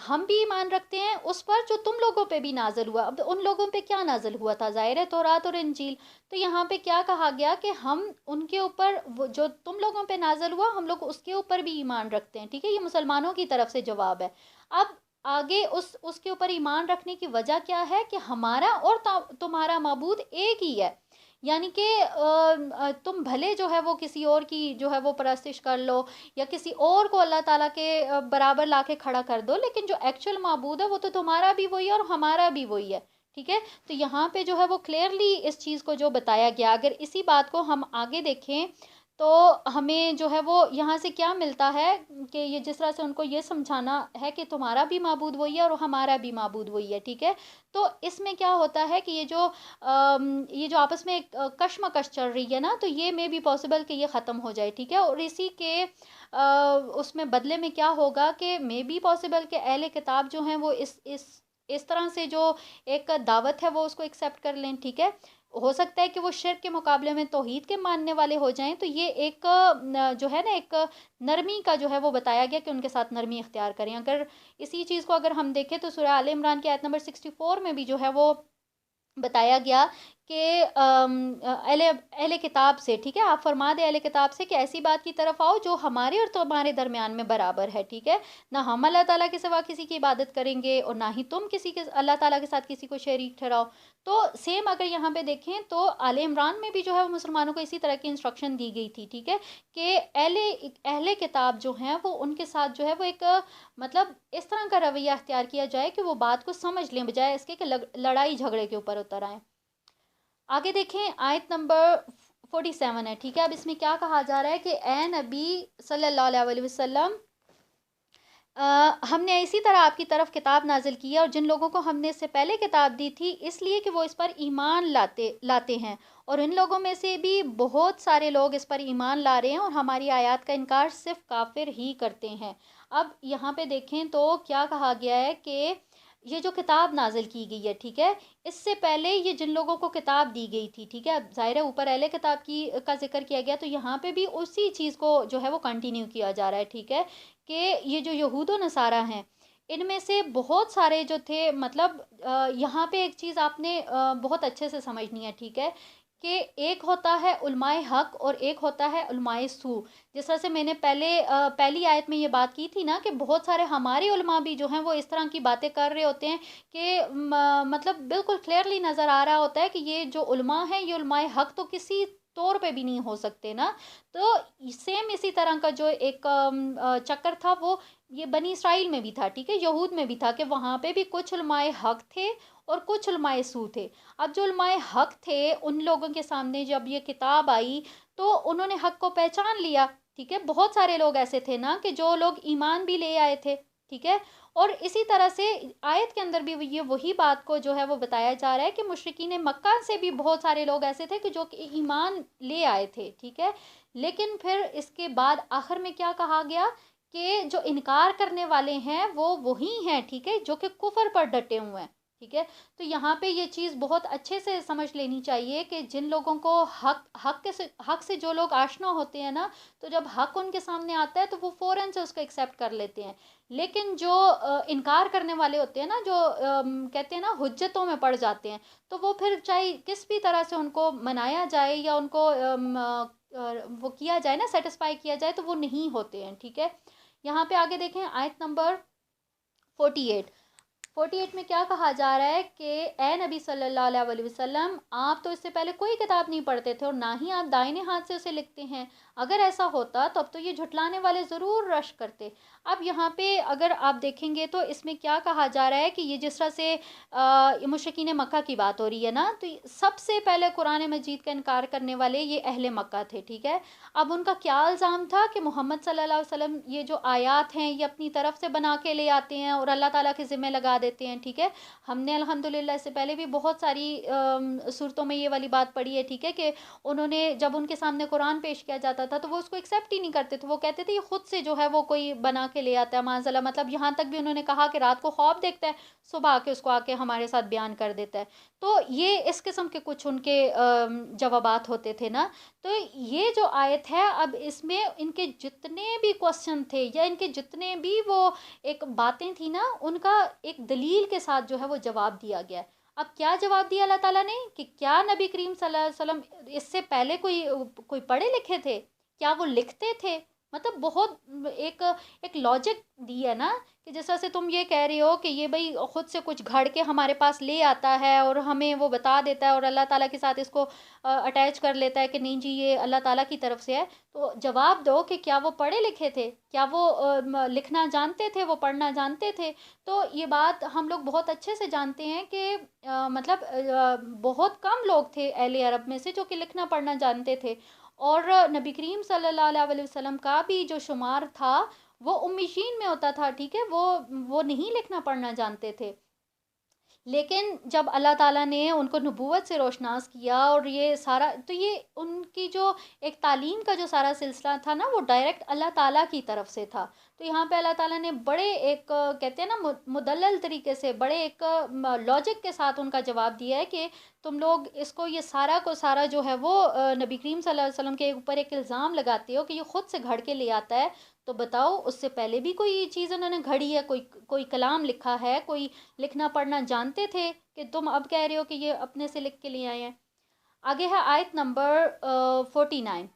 ہم بھی ایمان رکھتے ہیں اس پر جو تم لوگوں پہ بھی نازل ہوا. اب ان لوگوں پہ کیا نازل ہوا تھا؟ ظاہر ہے تورات اور انجیل. تو یہاں پہ کیا کہا گیا کہ ہم ان کے اوپر جو تم لوگوں پہ نازل ہوا ہم لوگ اس کے اوپر بھی ایمان رکھتے ہیں. ٹھیک ہے. یہ مسلمانوں کی طرف سے جواب ہے. اب آگے اس کے اوپر ایمان رکھنے کی وجہ کیا ہے کہ ہمارا اور تمہارا معبود ایک ہی ہے. یعنی کہ تم بھلے جو ہے وہ کسی اور کی جو ہے وہ پرستش کر لو یا کسی اور کو اللہ تعالیٰ کے برابر لا کے کھڑا کر دو، لیکن جو ایکچوئل معبود ہے وہ تو تمہارا بھی وہی ہے اور ہمارا بھی وہی ہے. ٹھیک ہے. تو یہاں پہ جو ہے وہ کلیئرلی اس چیز کو جو بتایا گیا، اگر اسی بات کو ہم آگے دیکھیں تو ہمیں جو ہے وہ یہاں سے کیا ملتا ہے کہ یہ جس طرح سے ان کو یہ سمجھانا ہے کہ تمہارا بھی معبود وہی ہے اور ہمارا بھی معبود وہی ہے. ٹھیک ہے. تو اس میں کیا ہوتا ہے کہ یہ جو آپس میں کشمکش چل رہی ہے نا، تو یہ میں بھی پاسبل کہ یہ ختم ہو جائے. ٹھیک ہے. اور اسی کے اس میں بدلے میں کیا ہوگا کہ میں بھی پاسبل کہ اہل کتاب جو ہیں وہ اس طرح سے جو ایک دعوت ہے وہ اس کو ایکسیپٹ کر لیں. ٹھیک ہے. ہو سکتا ہے کہ وہ شرک کے مقابلے میں توحید کے ماننے والے ہو جائیں. تو یہ ایک جو ہے نا ایک نرمی کا جو ہے وہ بتایا گیا کہ ان کے ساتھ نرمی اختیار کریں. اگر اسی چیز کو اگر ہم دیکھیں تو سورہ آل عمران کی آیت نمبر 64 میں بھی جو ہے وہ بتایا گیا کہ اہل کتاب سے، ٹھیک ہے، آپ فرما دیں اہل کتاب سے کہ ایسی بات کی طرف آؤ جو ہمارے اور تمہارے درمیان میں برابر ہے. ٹھیک ہے. نہ ہم اللہ تعالیٰ کے سوا کسی کی عبادت کریں گے اور نہ ہی تم کسی کے اللہ تعالیٰ کے ساتھ کسی کو شریک ٹھہراؤ. تو سیم اگر یہاں پہ دیکھیں تو آل عمران میں بھی جو ہے وہ مسلمانوں کو اسی طرح کی انسٹرکشن دی گئی تھی. ٹھیک ہے. کہ اہل کتاب جو ہیں وہ ان کے ساتھ جو ہے وہ ایک مطلب اس طرح کا رویہ اختیار کیا جائے کہ وہ بات کو سمجھ لیں، بجائے اس کے کہ لڑائی جھگڑے کے اوپر اتر آئیں. آگے دیکھیں آیت نمبر 47 ہے. ٹھیک ہے. اب اس میں کیا کہا جا رہا ہے کہ اے نبی صلی اللہ علیہ وسلم، ہم نے اسی طرح آپ کی طرف کتاب نازل کی ہے اور جن لوگوں کو ہم نے اس سے پہلے کتاب دی تھی اس لیے کہ وہ اس پر ایمان لاتے ہیں، اور ان لوگوں میں سے بھی بہت سارے لوگ اس پر ایمان لا رہے ہیں اور ہماری آیات کا انکار صرف کافر ہی کرتے ہیں. اب یہاں پہ دیکھیں تو کیا کہا گیا ہے کہ یہ جو کتاب نازل کی گئی ہے، ٹھیک ہے، اس سے پہلے یہ جن لوگوں کو کتاب دی گئی تھی، ٹھیک ہے، اب ظاہر ہے اوپر اہل کتاب کا ذکر کیا گیا تو یہاں پہ بھی اسی چیز کو جو ہے وہ کنٹینیو کیا جا رہا ہے. ٹھیک ہے. کہ یہ جو یہود و نصارہ ہیں ان میں سے بہت سارے جو تھے، مطلب یہاں پہ ایک چیز آپ نے بہت اچھے سے سمجھنی ہے. ٹھیک ہے. کہ ایک ہوتا ہے علماء حق اور ایک ہوتا ہے علماء سو. جس طرح سے میں نے پہلی آیت میں یہ بات کی تھی نا کہ بہت سارے ہمارے علماء بھی جو ہیں وہ اس طرح کی باتیں کر رہے ہوتے ہیں کہ مطلب بالکل کلیئرلی نظر آ رہا ہوتا ہے کہ یہ جو علماء ہیں یہ علماء حق تو کسی طور پہ بھی نہیں ہو سکتے نا. تو سیم اسی طرح کا جو ایک چکر تھا وہ یہ بنی اسرائیل میں بھی تھا, ٹھیک ہے, یہود میں بھی تھا, کہ وہاں پہ بھی کچھ علماء حق تھے اور کچھ علماء سو تھے. اب جو علماء حق تھے ان لوگوں کے سامنے جب یہ کتاب آئی تو انہوں نے حق کو پہچان لیا, ٹھیک ہے. بہت سارے لوگ ایسے تھے نا کہ جو لوگ ایمان بھی لے آئے تھے, ٹھیک ہے. اور اسی طرح سے آیت کے اندر بھی یہ وہی بات کو جو ہے وہ بتایا جا رہا ہے کہ مشرکین مکہ سے بھی بہت سارے لوگ ایسے تھے کہ جو کہ ایمان لے آئے تھے, ٹھیک ہے. لیکن پھر اس کے بعد آخر میں کیا کہا گیا کہ جو انکار کرنے والے ہیں وہ وہی ہیں, ٹھیک ہے, جو کہ کفر پر ڈٹے ہوئے ہیں, ٹھیک ہے. تو یہاں پہ یہ چیز بہت اچھے سے سمجھ لینی چاہیے کہ جن لوگوں کو حق سے جو لوگ آشنا ہوتے ہیں نا, تو جب حق ان کے سامنے آتا ہے تو وہ فوراً سے اس کو ایکسیپٹ کر لیتے ہیں. لیکن جو انکار کرنے والے ہوتے ہیں نا, جو کہتے ہیں نا حجتوں میں پڑ جاتے ہیں, تو وہ پھر چاہے کس بھی طرح سے ان کو منایا جائے یا ان کو وہ کیا جائے نا, سیٹسفائی کیا جائے, تو وہ نہیں ہوتے ہیں, ٹھیک ہے. یہاں پہ آگے دیکھیں آیت نمبر 48 میں کیا کہا جا رہا ہے کہ اے نبی صلی اللہ علیہ وسلم, آپ تو اس سے پہلے کوئی کتاب نہیں پڑھتے تھے اور نہ ہی آپ دائنے ہاتھ سے اسے لکھتے ہیں. اگر ایسا ہوتا تو اب تو یہ جھٹلانے والے ضرور رش کرتے. اب یہاں پہ اگر آپ دیکھیں گے تو اس میں کیا کہا جا رہا ہے کہ یہ جس طرح سے مشرکین مکہ کی بات ہو رہی ہے نا, تو سب سے پہلے قرآن مجید کا انکار کرنے والے یہ اہل مکہ تھے, ٹھیک ہے. اب ان کا کیا الزام تھا کہ محمد صلی اللہ علیہ وسلم یہ جو آیات ہیں یہ اپنی طرف سے بنا کے لے آتے ہیں اور اللہ تعالیٰ کے ذمہ لگا دیتے ہیں, ٹھیک ہے. ہم نے الحمدللہ اس سے پہلے بھی بہت ساری صورتوں میں یہ والی بات پڑھی ہے, ٹھیک ہے, کہ انہوں نے جب ان کے سامنے قرآن پیش کیا جاتا تھا تو وہ اس کو ایکسیپٹ ہی نہیں کرتے تھے. وہ کہتے تھے یہ خود سے جو ہے وہ کوئی بنا کے لے آتا ہے معاذ اللہ. مطلب یہاں تک بھی انہوں نے کہا کہ رات کو خواب دیکھتا ہے, صبح آ کے اس کو آ کے ہمارے ساتھ بیان کر دیتا ہے. تو یہ اس قسم کے کچھ ان کے جوابات ہوتے تھے نا. تو یہ جو آیت ہے اب اس میں ان کے جتنے بھی کوسچن تھے یا ان کے جتنے بھی وہ ایک باتیں تھیں نا, ان کا ایک دلیل کے ساتھ جو ہے وہ جواب دیا گیا. اب کیا جواب دیا اللہ تعالیٰ نے کہ کیا نبی کریم صلی اللہ علیہ وسلم اس سے پہلے کوئی پڑھے لکھے تھے, کیا وہ لکھتے تھے. مطلب بہت ایک لاجک دی ہے نا, کہ جس طرح سے تم یہ کہہ رہے ہو کہ یہ بھائی خود سے کچھ گھڑ کے ہمارے پاس لے آتا ہے اور ہمیں وہ بتا دیتا ہے اور اللہ تعالیٰ کے ساتھ اس کو اٹیچ کر لیتا ہے کہ نہیں جی یہ اللہ تعالیٰ کی طرف سے ہے. تو جواب دو کہ کیا وہ پڑھے لکھے تھے, کیا وہ لکھنا جانتے تھے, وہ پڑھنا جانتے تھے. تو یہ بات ہم لوگ بہت اچھے سے جانتے ہیں کہ مطلب بہت کم لوگ تھے اہل عرب میں سے جو کہ لکھنا پڑھنا جانتے تھے. اور نبی کریم صلی اللہ علیہ وسلم کا بھی جو شمار تھا وہ امیین میں ہوتا تھا, ٹھیک ہے, وہ نہیں لکھنا پڑھنا جانتے تھے. لیکن جب اللہ تعالیٰ نے ان کو نبوت سے روشناس کیا اور یہ سارا, تو یہ ان کی جو ایک تعلیم کا جو سارا سلسلہ تھا نا وہ ڈائریکٹ اللہ تعالیٰ کی طرف سے تھا. تو یہاں پہ اللہ تعالیٰ نے بڑے ایک کہتے ہیں نا مدلل طریقے سے, بڑے ایک لاجک کے ساتھ ان کا جواب دیا ہے کہ تم لوگ اس کو یہ سارا جو ہے وہ نبی کریم صلی اللہ علیہ وسلم کے اوپر ایک الزام لگاتے ہو کہ یہ خود سے گھڑ کے لے آتا ہے. تو بتاؤ اس سے پہلے بھی کوئی چیز انہوں نے گھڑی ہے, کوئی کلام لکھا ہے, کوئی لکھنا پڑھنا جانتے تھے کہ تم اب کہہ رہے ہو کہ یہ اپنے سے لکھ کے لیے آئے ہیں. آگے ہے آیت نمبر 49.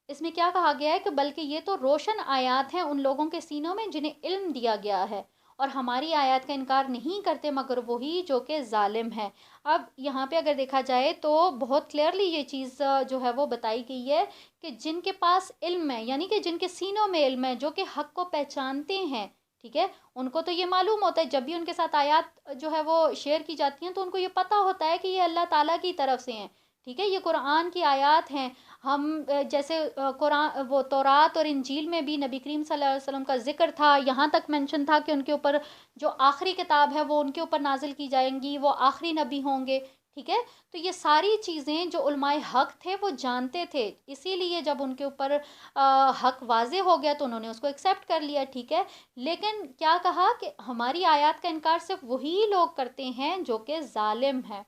اس میں کیا کہا گیا ہے کہ بلکہ یہ تو روشن آیات ہیں ان لوگوں کے سینوں میں جنہیں علم دیا گیا ہے اور ہماری آیات کا انکار نہیں کرتے مگر وہی جو کہ ظالم ہے. اب یہاں پہ اگر دیکھا جائے تو بہت کلیئرلی یہ چیز جو ہے وہ بتائی گئی ہے کہ جن کے پاس علم ہے, یعنی کہ جن کے سینوں میں علم ہے, جو کہ حق کو پہچانتے ہیں, ٹھیک ہے, ان کو تو یہ معلوم ہوتا ہے جب بھی ان کے ساتھ آیات جو ہے وہ شیئر کی جاتی ہیں تو ان کو یہ پتہ ہوتا ہے کہ یہ اللہ تعالیٰ کی طرف سے ہیں, ٹھیک ہے, یہ قرآن کی آیات ہیں. ہم جیسے قرآن وہ تورات اور انجیل میں بھی نبی کریم صلی اللہ علیہ وسلم کا ذکر تھا, یہاں تک مینشن تھا کہ ان کے اوپر جو آخری کتاب ہے وہ ان کے اوپر نازل کی جائیں گی, وہ آخری نبی ہوں گے, ٹھیک ہے. تو یہ ساری چیزیں جو علماء حق تھے وہ جانتے تھے, اسی لیے جب ان کے اوپر حق واضح ہو گیا تو انہوں نے اس کو ایکسیپٹ کر لیا, ٹھیک ہے. لیکن کیا کہا کہ ہماری آیات کا انکار صرف وہی لوگ کرتے ہیں جو کہ ظالم ہیں.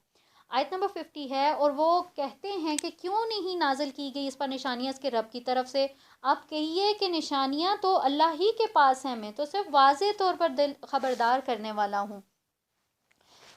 آیت نمبر 50 ہے, اور وہ کہتے ہیں کہ کیوں نہیں نازل کی گئی اس پر نشانیاں اس کے رب کی طرف سے. آپ کہیے کہ نشانیاں تو اللہ ہی کے پاس ہیں, میں تو صرف واضح طور پر دل خبردار کرنے والا ہوں.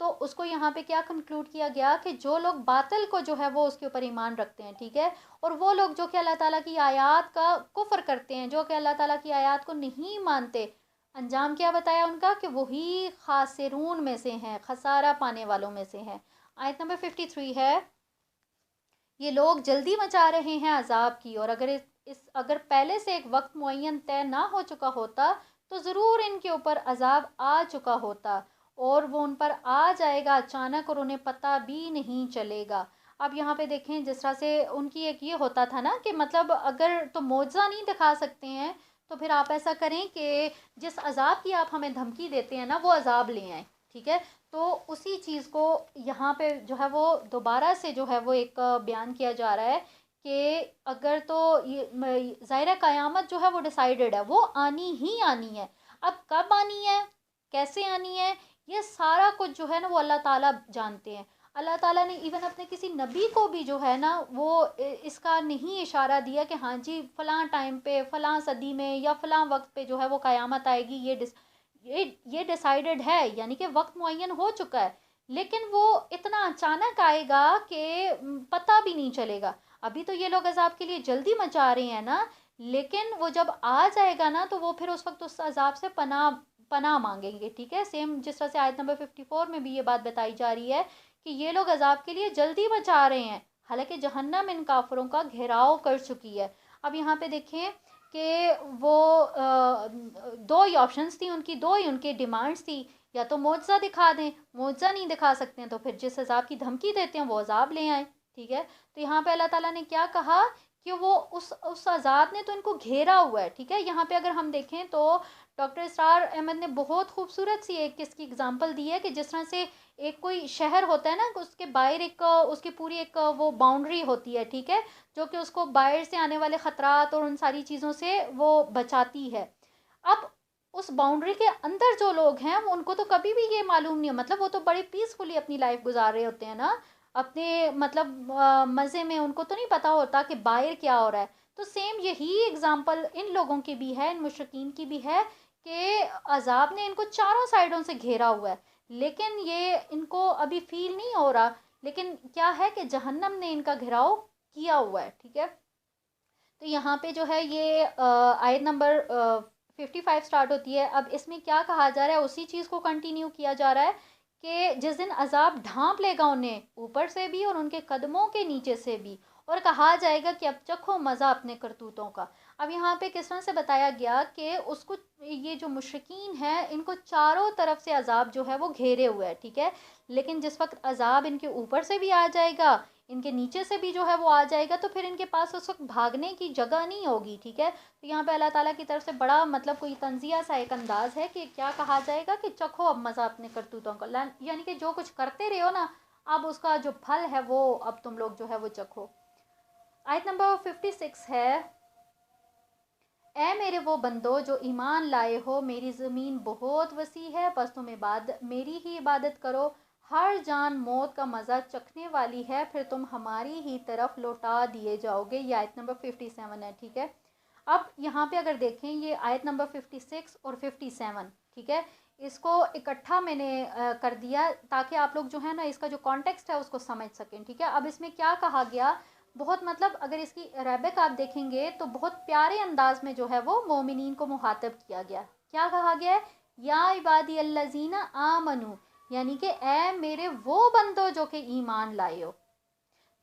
تو اس کو یہاں پہ کیا کنکلوڈ کیا گیا کہ جو لوگ باطل کو جو ہے وہ اس کے اوپر ایمان رکھتے ہیں، ٹھیک ہے، اور وہ لوگ جو کہ اللہ تعالیٰ کی آیات کا کفر کرتے ہیں، جو کہ اللہ تعالیٰ کی آیات کو نہیں مانتے، انجام کیا بتایا ان کا کہ وہی خاسرون میں سے ہیں، خسارہ پانے والوں میں سے ہیں۔ آیت نمبر 53 ہے، یہ لوگ جلدی مچا رہے ہیں عذاب کی، اور اگر پہلے سے ایک وقت معین طے نہ ہو چکا ہوتا تو ضرور ان کے اوپر عذاب آ چکا ہوتا، اور وہ ان پر آ جائے گا اچانک اور انہیں پتہ بھی نہیں چلے گا۔ اب یہاں پہ دیکھیں جس طرح سے ان کی ایک یہ ہوتا تھا نا کہ مطلب اگر تو معجزہ نہیں دکھا سکتے ہیں تو پھر آپ ایسا کریں کہ جس عذاب کی آپ ہمیں دھمکی دیتے ہیں نا وہ عذاب لے آئیں، ٹھیک ہے۔ تو اسی چیز کو یہاں پہ جو ہے وہ دوبارہ سے جو ہے وہ ایک بیان کیا جا رہا ہے کہ اگر تو یہ ظاہر قیامت جو ہے وہ ڈیسائیڈڈ ہے، وہ آنی ہی آنی ہے، اب کب آنی ہے، کیسے آنی ہے، یہ سارا کچھ جو ہے نا وہ اللہ تعالیٰ جانتے ہیں۔ اللہ تعالیٰ نے ایون اپنے کسی نبی کو بھی جو ہے نا وہ اس کا نہیں اشارہ دیا کہ ہاں جی فلاں ٹائم پہ فلاں صدی میں یا فلاں وقت پہ جو ہے وہ قیامت آئے گی، یہ ڈیسائیڈڈ ہے، یعنی کہ وقت معین ہو چکا ہے، لیکن وہ اتنا اچانک آئے گا کہ پتہ بھی نہیں چلے گا۔ ابھی تو یہ لوگ عذاب کے لیے جلدی مچا رہے ہیں نا، لیکن وہ جب آ جائے گا نا تو وہ پھر اس وقت اس عذاب سے پناہ مانگیں گے، ٹھیک ہے۔ سیم جس طرح سے آیت نمبر 54 میں بھی یہ بات بتائی جا رہی ہے کہ یہ لوگ عذاب کے لیے جلدی مچا رہے ہیں، حالانکہ جہنم ان کافروں کا گھیراؤ کر چکی ہے۔ اب یہاں پہ دیکھیں کہ وہ دو ہی آپشنس تھیں ان کی، دو ہی ان کی ڈیمانڈس تھی، یا تو معجزہ دکھا دیں، معجزہ نہیں دکھا سکتے ہیں تو پھر جس عذاب کی دھمکی دیتے ہیں وہ عذاب لے آئیں، ٹھیک ہے۔ تو یہاں پہ اللہ تعالیٰ نے کیا کہا کہ وہ اس عذاب نے تو ان کو گھیرا ہوا ہے، ٹھیک ہے۔ یہاں پہ اگر ہم دیکھیں تو ڈاکٹر اسرار احمد نے بہت خوبصورت سی ایک کس کی اگزامپل دی ہے کہ جس طرح سے ایک کوئی شہر ہوتا ہے نا، اس کے باہر ایک اس کی پوری ایک وہ باؤنڈری ہوتی ہے، ٹھیک ہے، جو کہ اس کو باہر سے آنے والے خطرات اور ان ساری چیزوں سے وہ بچاتی ہے۔ اب اس باؤنڈری کے اندر جو لوگ ہیں ان کو تو کبھی بھی یہ معلوم نہیں ہے، مطلب وہ تو بڑے پیسفلی اپنی لائف گزار رہے ہوتے ہیں نا اپنے مطلب مزے میں، ان کو تو نہیں پتہ ہوتا کہ باہر کیا ہو رہا ہے۔ تو سیم یہی اگزامپل ان لوگوں کی بھی ہے، ان مشرکین کی بھی ہے کہ عذاب نے ان کو چاروں سائڈوں سے گھیرا ہوا ہے، لیکن یہ ان کو ابھی فیل نہیں ہو رہا، لیکن کیا ہے کہ جہنم نے ان کا گھیراؤ کیا ہوا ہے، ٹھیک ہے۔ تو یہاں پہ جو ہے یہ آیت نمبر 55 سٹارٹ ہوتی ہے۔ اب اس میں کیا کہا جا رہا ہے، اسی چیز کو کنٹینیو کیا جا رہا ہے کہ جس دن عذاب ڈھانپ لے گا انہیں اوپر سے بھی اور ان کے قدموں کے نیچے سے بھی، اور کہا جائے گا کہ اب چکھو مزہ اپنے کرتوتوں کا۔ اب یہاں پہ کس طرح سے بتایا گیا کہ اس کو یہ جو مشرکین ہیں ان کو چاروں طرف سے عذاب جو ہے وہ گھیرے ہوئے ہے، ٹھیک ہے، لیکن جس وقت عذاب ان کے اوپر سے بھی آ جائے گا، ان کے نیچے سے بھی جو ہے وہ آ جائے گا، تو پھر ان کے پاس اس وقت بھاگنے کی جگہ نہیں ہوگی، ٹھیک ہے۔ تو یہاں پہ اللہ تعالیٰ کی طرف سے بڑا مطلب کوئی تنزیہ سا ایک انداز ہے کہ کیا کہا جائے گا کہ چکھو اب مزہ اپنے کرتوتوں کا، یعنی کہ جو کچھ کرتے رہے ہو نا اب اس کا جو پھل ہے وہ اب تم لوگ جو ہے وہ چکھو۔ آیت نمبر 56 ہے، اے میرے وہ بندو جو ایمان لائے ہو، میری زمین بہت وسیع ہے، بس تم میری ہی عبادت کرو، ہر جان موت کا مزہ چکھنے والی ہے، پھر تم ہماری ہی طرف لوٹا دیے جاؤ گے۔ یہ آیت نمبر 57 ہے، ٹھیک ہے۔ اب یہاں پہ اگر دیکھیں یہ آیت نمبر 56 اور 57، ٹھیک ہے، اس کو اکٹھا میں نے کر دیا تاکہ آپ لوگ جو ہے نا اس کا جو کانٹیکسٹ ہے اس کو سمجھ سکیں، ٹھیک ہے۔ اب اس میں کیا کہا گیا، بہت مطلب اگر اس کی ریبک آپ دیکھیں گے تو بہت پیارے انداز میں جو ہے وہ مومنین کو مخاطب کیا گیا۔ کیا کہا گیا ہے، یا عبادی الذین آمنو، یعنی کہ اے میرے وہ بندو جو کہ ایمان لائے ہو۔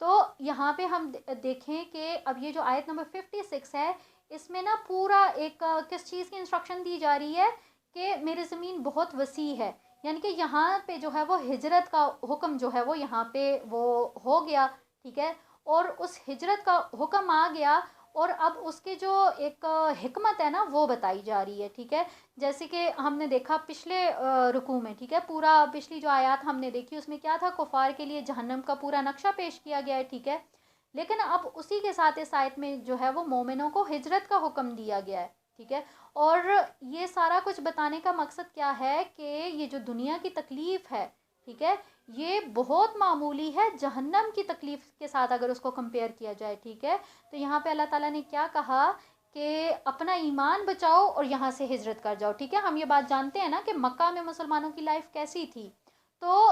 تو یہاں پہ ہم دیکھیں کہ اب یہ جو آیت نمبر 56 ہے اس میں نا پورا ایک کس چیز کی انسٹرکشن دی جا رہی ہے کہ میری زمین بہت وسیع ہے، یعنی کہ یہاں پہ جو ہے وہ ہجرت کا حکم جو ہے وہ یہاں پہ وہ ہو گیا، ٹھیک ہے، اور اس ہجرت کا حکم آ گیا، اور اب اس کے جو ایک حکمت ہے نا وہ بتائی جا رہی ہے، ٹھیک ہے۔ جیسے کہ ہم نے دیکھا پچھلے رکوع میں، ٹھیک ہے، پورا پچھلی جو آیات ہم نے دیکھی اس میں کیا تھا، کفار کے لیے جہنم کا پورا نقشہ پیش کیا گیا ہے، ٹھیک ہے، لیکن اب اسی کے ساتھ اس آیت میں جو ہے وہ مومنوں کو ہجرت کا حکم دیا گیا ہے، ٹھیک ہے۔ اور یہ سارا کچھ بتانے کا مقصد کیا ہے کہ یہ جو دنیا کی تکلیف ہے، ٹھیک ہے، یہ بہت معمولی ہے جہنم کی تکلیف کے ساتھ اگر اس کو کمپیئر کیا جائے، ٹھیک ہے۔ تو یہاں پہ اللہ تعالیٰ نے کیا کہا کہ اپنا ایمان بچاؤ اور یہاں سے ہجرت کر جاؤ، ٹھیک ہے۔ ہم یہ بات جانتے ہیں نا کہ مکہ میں مسلمانوں کی لائف کیسی تھی، تو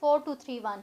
4231।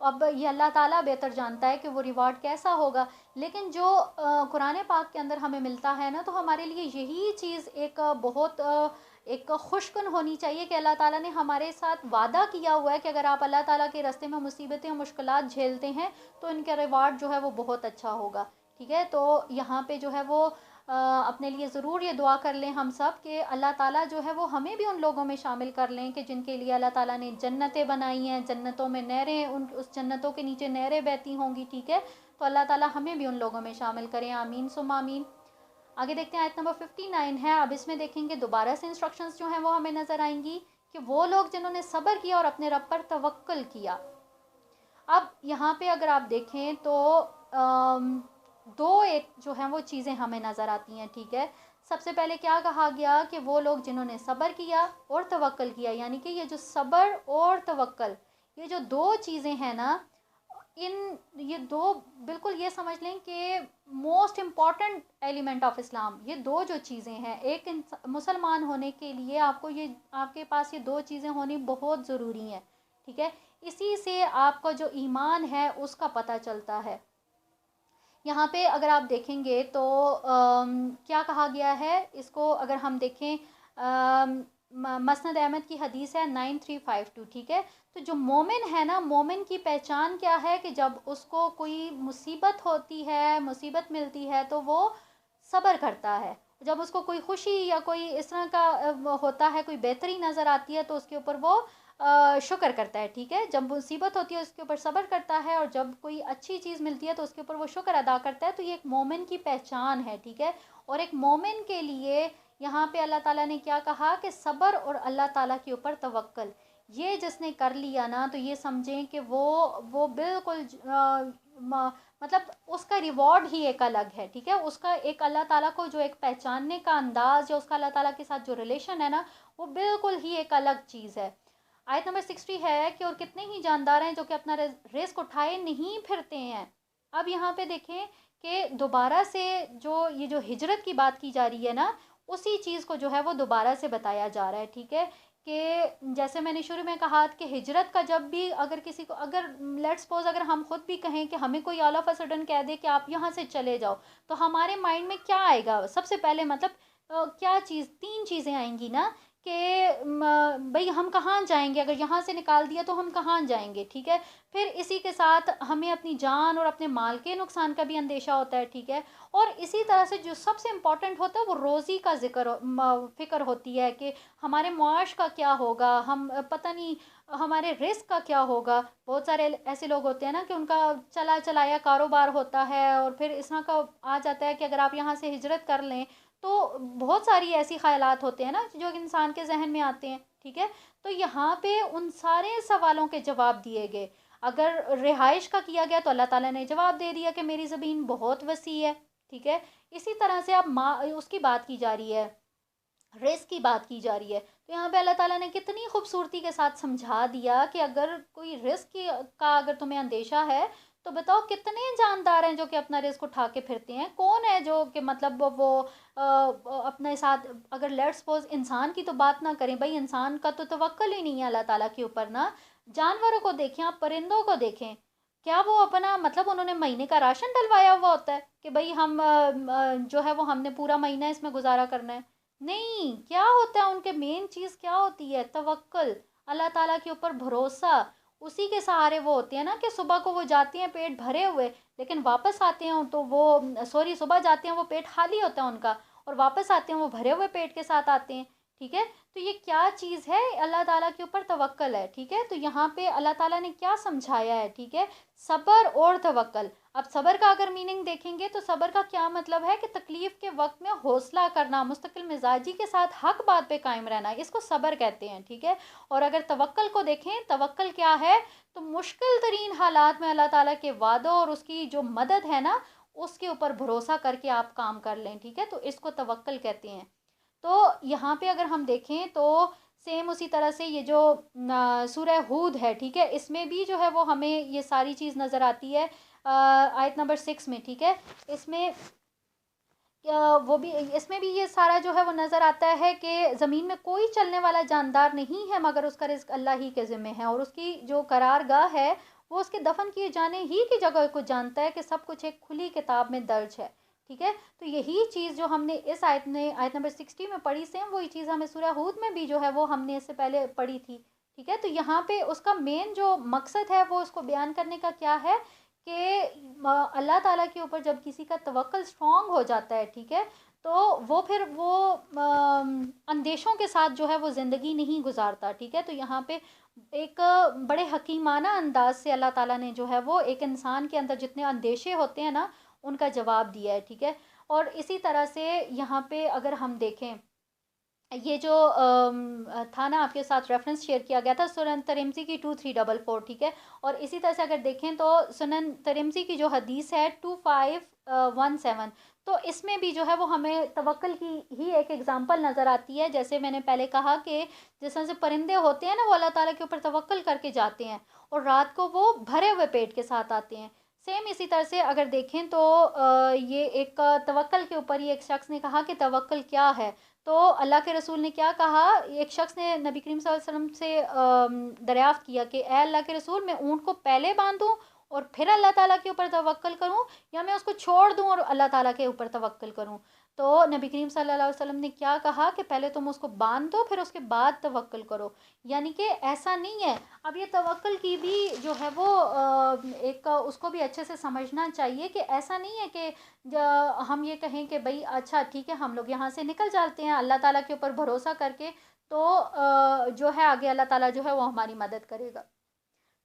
اب یہ اللہ تعالیٰ بہتر جانتا ہے کہ وہ ریوارڈ کیسا ہوگا، لیکن جو قرآن پاک کے اندر ہمیں ملتا ہے نا، تو ہمارے لیے یہی چیز ایک بہت ایک خوشکن ہونی چاہیے کہ اللہ تعالیٰ نے ہمارے ساتھ وعدہ کیا ہوا ہے کہ اگر آپ اللہ تعالیٰ کے راستے میں مصیبتیں اور مشکلات جھیلتے ہیں تو ان کا ریوارڈ جو ہے وہ بہت اچھا ہوگا، ٹھیک ہے۔ تو یہاں پہ جو ہے وہ اپنے لیے ضرور یہ دعا کر لیں ہم سب کہ اللہ تعالیٰ جو ہے وہ ہمیں بھی ان لوگوں میں شامل کر لیں کہ جن کے لیے اللہ تعالیٰ نے جنتیں بنائی ہیں، جنتوں میں نہریں، اس جنتوں کے نیچے نہریں بہتی ہوں گی، ٹھیک ہے۔ تو اللہ تعالیٰ ہمیں بھی ان لوگوں میں شامل کریں، آمین ثم آمین۔ آگے دیکھتے ہیں آیت نمبر 59 ہے، اب اس میں دیکھیں گے دوبارہ سے انسٹرکشنز جو ہیں وہ ہمیں نظر آئیں گی کہ وہ لوگ جنہوں نے صبر کیا اور اپنے رب پر توکل کیا۔ اب یہاں پہ اگر آپ دیکھیں تو دو ایک جو ہیں وہ چیزیں ہمیں نظر آتی ہیں، ٹھیک ہے۔ سب سے پہلے کیا کہا گیا کہ وہ لوگ جنہوں نے صبر کیا اور توکل کیا، یعنی کہ یہ جو صبر اور توکل، یہ جو دو چیزیں ہیں نا، یہ دو بالکل یہ سمجھ لیں کہ موسٹ امپورٹنٹ ایلیمنٹ آف اسلام، یہ دو جو چیزیں ہیں ایک مسلمان ہونے کے لیے آپ کے پاس یہ دو چیزیں ہونی بہت ضروری ہیں، ٹھیک ہے۔ اسی سے آپ کا جو ایمان ہے اس کا پتہ چلتا ہے۔ یہاں پہ اگر آپ دیکھیں گے تو کیا کہا گیا ہے، اس کو اگر ہم دیکھیں مسند احمد کی حدیث ہے 9352، ٹھیک ہے۔ تو جو مومن ہے نا، مومن کی پہچان کیا ہے کہ جب اس کو کوئی مصیبت ہوتی ہے، مصیبت ملتی ہے تو وہ صبر کرتا ہے، جب اس کو کوئی خوشی یا کوئی اس طرح کا ہوتا ہے، کوئی بہتری نظر آتی ہے تو اس کے اوپر وہ شکر کرتا ہے، ٹھیک ہے۔ جب مصیبت ہوتی ہے اس کے اوپر صبر کرتا ہے، اور جب کوئی اچھی چیز ملتی ہے تو اس کے اوپر وہ شکر ادا کرتا ہے، تو یہ ایک مومن کی پہچان ہے، ٹھیک ہے۔ اور ایک مومن کے لیے یہاں پہ اللہ تعالیٰ نے کیا کہا کہ صبر اور اللہ تعالیٰ کے اوپر توکل، یہ جس نے کر لیا نا تو یہ سمجھیں کہ وہ بالکل مطلب اس کا ریوارڈ ہی ایک الگ ہے، ٹھیک ہے۔ اس کا ایک اللہ تعالیٰ کو جو ایک پہچاننے کا انداز یا اس کا اللہ تعالیٰ کے ساتھ جو ریلیشن ہے نا، وہ بالکل ہی ایک الگ چیز ہے۔ آیت نمبر 60 ہے کہ اور کتنے ہی جاندار ہیں جو کہ اپنا رزق اٹھائے نہیں پھرتے ہیں۔ اب یہاں پہ دیکھیں کہ دوبارہ سے یہ جو ہجرت کی بات کی جا رہی ہے نا، اسی چیز کو جو ہے وہ دوبارہ سے بتایا جا رہا ہے، ٹھیک ہے۔ کہ جیسے میں نے شروع میں کہا کہ ہجرت کا جب بھی اگر کسی کو لیٹ سپوز اگر ہم خود بھی کہیں کہ ہمیں کوئی آل آف اے سڈن کہہ دے کہ آپ یہاں سے چلے جاؤ، تو ہمارے مائنڈ میں کیا آئے گا؟ سب سے پہلے مطلب کیا چیز، تین چیزیں آئیں گی نا کہ بھئی ہم کہاں جائیں گے، اگر یہاں سے نکال دیا تو ہم کہاں جائیں گے، ٹھیک ہے۔ پھر اسی کے ساتھ ہمیں اپنی جان اور اپنے مال کے نقصان کا بھی اندیشہ ہوتا ہے، ٹھیک ہے۔ اور اسی طرح سے جو سب سے امپورٹنٹ ہوتا ہے وہ روزی کا فکر ہوتی ہے کہ ہمارے معاش کا کیا ہوگا، ہم پتہ نہیں ہمارے رزق کا کیا ہوگا۔ بہت سارے ایسے لوگ ہوتے ہیں نا کہ ان کا چلا چلایا کاروبار ہوتا ہے، اور پھر اس طرح کا آ جاتا ہے کہ اگر آپ یہاں سے ہجرت کر لیں تو بہت ساری ایسی خیالات ہوتے ہیں نا جو انسان کے ذہن میں آتے ہیں، ٹھیک ہے۔ تو یہاں پہ ان سارے سوالوں کے جواب دیے گئے۔ اگر رہائش کا کیا گیا تو اللہ تعالیٰ نے جواب دے دیا کہ میری زمین بہت وسیع ہے، ٹھیک ہے۔ اسی طرح سے اب اس کی بات کی جا رہی ہے، رزق کی بات کی جا رہی ہے، تو یہاں پہ اللہ تعالیٰ نے کتنی خوبصورتی کے ساتھ سمجھا دیا کہ اگر کوئی رزق کا اگر تمہیں اندیشہ ہے تو بتاؤ کتنے جاندار ہیں جو کہ اپنا رزق اٹھا کے پھرتے ہیں، کون ہے جو کہ مطلب وہ اپنے ساتھ، اگر لیٹ سپوز انسان کی تو بات نہ کریں، بھائی انسان کا تو توکل ہی نہیں ہے اللہ تعالیٰ کے اوپر نا، جانوروں کو دیکھیں، آپ پرندوں کو دیکھیں، کیا وہ اپنا مطلب انہوں نے مہینے کا راشن ڈلوایا ہوا ہوتا ہے کہ بھئی ہم جو ہے وہ ہم نے پورا مہینہ اس میں گزارا کرنا ہے؟ نہیں، کیا ہوتا ہے ان کے مین چیز کیا ہوتی ہے؟ توکل، اللہ تعالیٰ کے اوپر بھروسہ، اسی کے سہارے وہ ہوتے ہیں نا کہ صبح کو وہ جاتے ہیں پیٹ بھرے ہوئے، لیکن واپس آتے ہیں تو وہ صبح جاتے ہیں وہ پیٹ خالی ہوتا ہے ان کا، اور واپس آتے ہیں وہ بھرے ہوئے پیٹ کے ساتھ آتے ہیں، ٹھیک ہے۔ تو یہ کیا چیز ہے؟ اللہ تعالیٰ کے اوپر توکل ہے، ٹھیک ہے۔ تو یہاں پہ اللہ تعالیٰ نے کیا سمجھایا ہے، ٹھیک ہے، صبر اور توکل۔ اب صبر کا اگر میننگ دیکھیں گے تو صبر کا کیا مطلب ہے کہ تکلیف کے وقت میں حوصلہ کرنا، مستقل مزاجی کے ساتھ حق بات پہ قائم رہنا، اس کو صبر کہتے ہیں، ٹھیک ہے۔ اور اگر توکل کو دیکھیں، توکل کیا ہے تو مشکل ترین حالات میں اللہ تعالیٰ کے وعدوں اور اس کی جو مدد ہے نا اس کے اوپر بھروسہ کر کے آپ کام کر لیں، ٹھیک ہے، تو اس کو توکل کہتے ہیں۔ تو یہاں پہ اگر ہم دیکھیں تو سیم اسی طرح سے یہ جو سورہ ہود ہے، ٹھیک ہے، اس میں بھی جو ہے وہ ہمیں یہ ساری چیز نظر آتی ہے آیت نمبر 6 میں، ٹھیک ہے۔ اس میں اس میں بھی یہ سارا جو ہے وہ نظر آتا ہے کہ زمین میں کوئی چلنے والا جاندار نہیں ہے مگر اس کا رزق اللہ ہی کے ذمہ ہے، اور اس کی جو قرار گاہ ہے وہ اس کے دفن کیے جانے ہی کی جگہ کو جانتا ہے کہ سب کچھ ایک کھلی کتاب میں درج ہے. ٹھیک ہے. تو یہی چیز جو ہم نے اس آیت نمبر 60 میں پڑھی سیم وہی چیز ہمیں سورہ ہود میں بھی جو ہے وہ ہم نے اس سے پہلے پڑھی تھی. ٹھیک ہے. تو یہاں پہ اس کا مین جو مقصد ہے وہ اس کو بیان کرنے کا کیا ہے کہ اللہ تعالیٰ کے اوپر جب کسی کا توکل اسٹرانگ ہو جاتا ہے, ٹھیک ہے, تو وہ پھر وہ اندیشوں کے ساتھ جو ہے وہ زندگی نہیں گزارتا. ٹھیک ہے. تو یہاں پہ ایک بڑے حکیمانہ انداز سے اللہ تعالیٰ نے جو ہے وہ ایک انسان کے اندر جتنے اندیشے ہوتے ہیں نا ان کا جواب دیا ہے. ٹھیک ہے. اور اسی طرح سے یہاں پہ اگر ہم دیکھیں یہ جو تھا نا آپ کے ساتھ ریفرنس شیئر کیا گیا تھا سنن ترمذی کی 2344. ٹھیک ہے. اور اسی طرح سے اگر دیکھیں تو سنن ترمذی کی جو حدیث ہے 2517, تو اس میں بھی جو ہے وہ ہمیں توکل کی ہی ایک ایگزامپل نظر آتی ہے. جیسے میں نے پہلے کہا کہ جس طرح سے پرندے ہوتے ہیں نا وہ اللہ تعالیٰ کے اوپر توکل کر کے جاتے ہیں اور رات کو وہ بھرے ہوئے پیٹ کے ساتھ آتے ہیں. سیم اسی طرح سے اگر دیکھیں تو یہ ایک توکل کے اوپر ہی ایک شخص نے کہا کہ توکل کیا ہے, تو اللہ کے رسول نے کیا کہا, ایک شخص نے نبی کریم صلی اللہ علیہ وسلم سے دریافت کیا کہ اے اللہ کے رسول میں اونٹ کو پہلے باندھوں اور پھر اللہ تعالیٰ کے اوپر توکل کروں یا میں اس کو چھوڑ دوں اور اللہ تعالیٰ کے اوپر توکل کروں. تو نبی کریم صلی اللہ علیہ وسلم نے کیا کہا کہ پہلے تم اس کو باندھ دو پھر اس کے بعد توکل کرو. یعنی کہ ایسا نہیں ہے. اب یہ توکل کی بھی جو ہے وہ ایک اس کو بھی اچھے سے سمجھنا چاہیے کہ ایسا نہیں ہے کہ ہم یہ کہیں کہ بھئی اچھا ٹھیک ہے ہم لوگ یہاں سے نکل جاتے ہیں اللہ تعالیٰ کے اوپر بھروسہ کر کے تو جو ہے آگے اللہ تعالیٰ جو ہے وہ ہماری مدد کرے گا.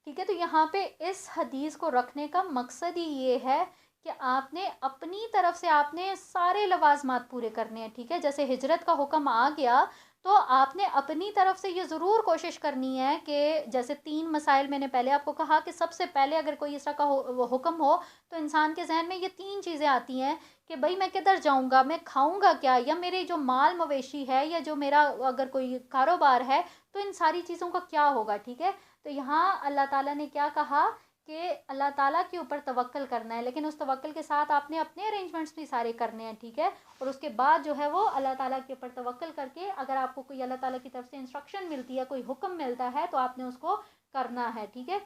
ٹھیک ہے. تو یہاں پہ اس حدیث کو رکھنے کا مقصد ہی یہ ہے کہ آپ نے اپنی طرف سے آپ نے سارے لوازمات پورے کرنے ہیں. ٹھیک ہے. جیسے ہجرت کا حکم آ گیا تو آپ نے اپنی طرف سے یہ ضرور کوشش کرنی ہے کہ جیسے 3 مسائل میں نے پہلے آپ کو کہا کہ سب سے پہلے اگر کوئی اس طرح کا حکم ہو تو انسان کے ذہن میں یہ 3 چیزیں آتی ہیں کہ بھئی میں کدھر جاؤں گا, میں کھاؤں گا کیا, یا میرے جو مال مویشی ہے یا جو میرا اگر کوئی کاروبار ہے تو ان ساری چیزوں کا کیا ہوگا. ٹھیک ہے. تو یہاں اللہ تعالیٰ نے کیا کہا کہ اللہ تعالیٰ کے اوپر توکل کرنا ہے, لیکن اس توکل کے ساتھ آپ نے اپنے ارینجمنٹس بھی سارے کرنے ہیں. ٹھیک ہے. اور اس کے بعد جو ہے وہ اللہ تعالیٰ کے اوپر توکل کر کے اگر آپ کو کوئی اللہ تعالیٰ کی طرف سے انسٹرکشن ملتی ہے, کوئی حکم ملتا ہے تو آپ نے اس کو کرنا ہے. ٹھیک ہے.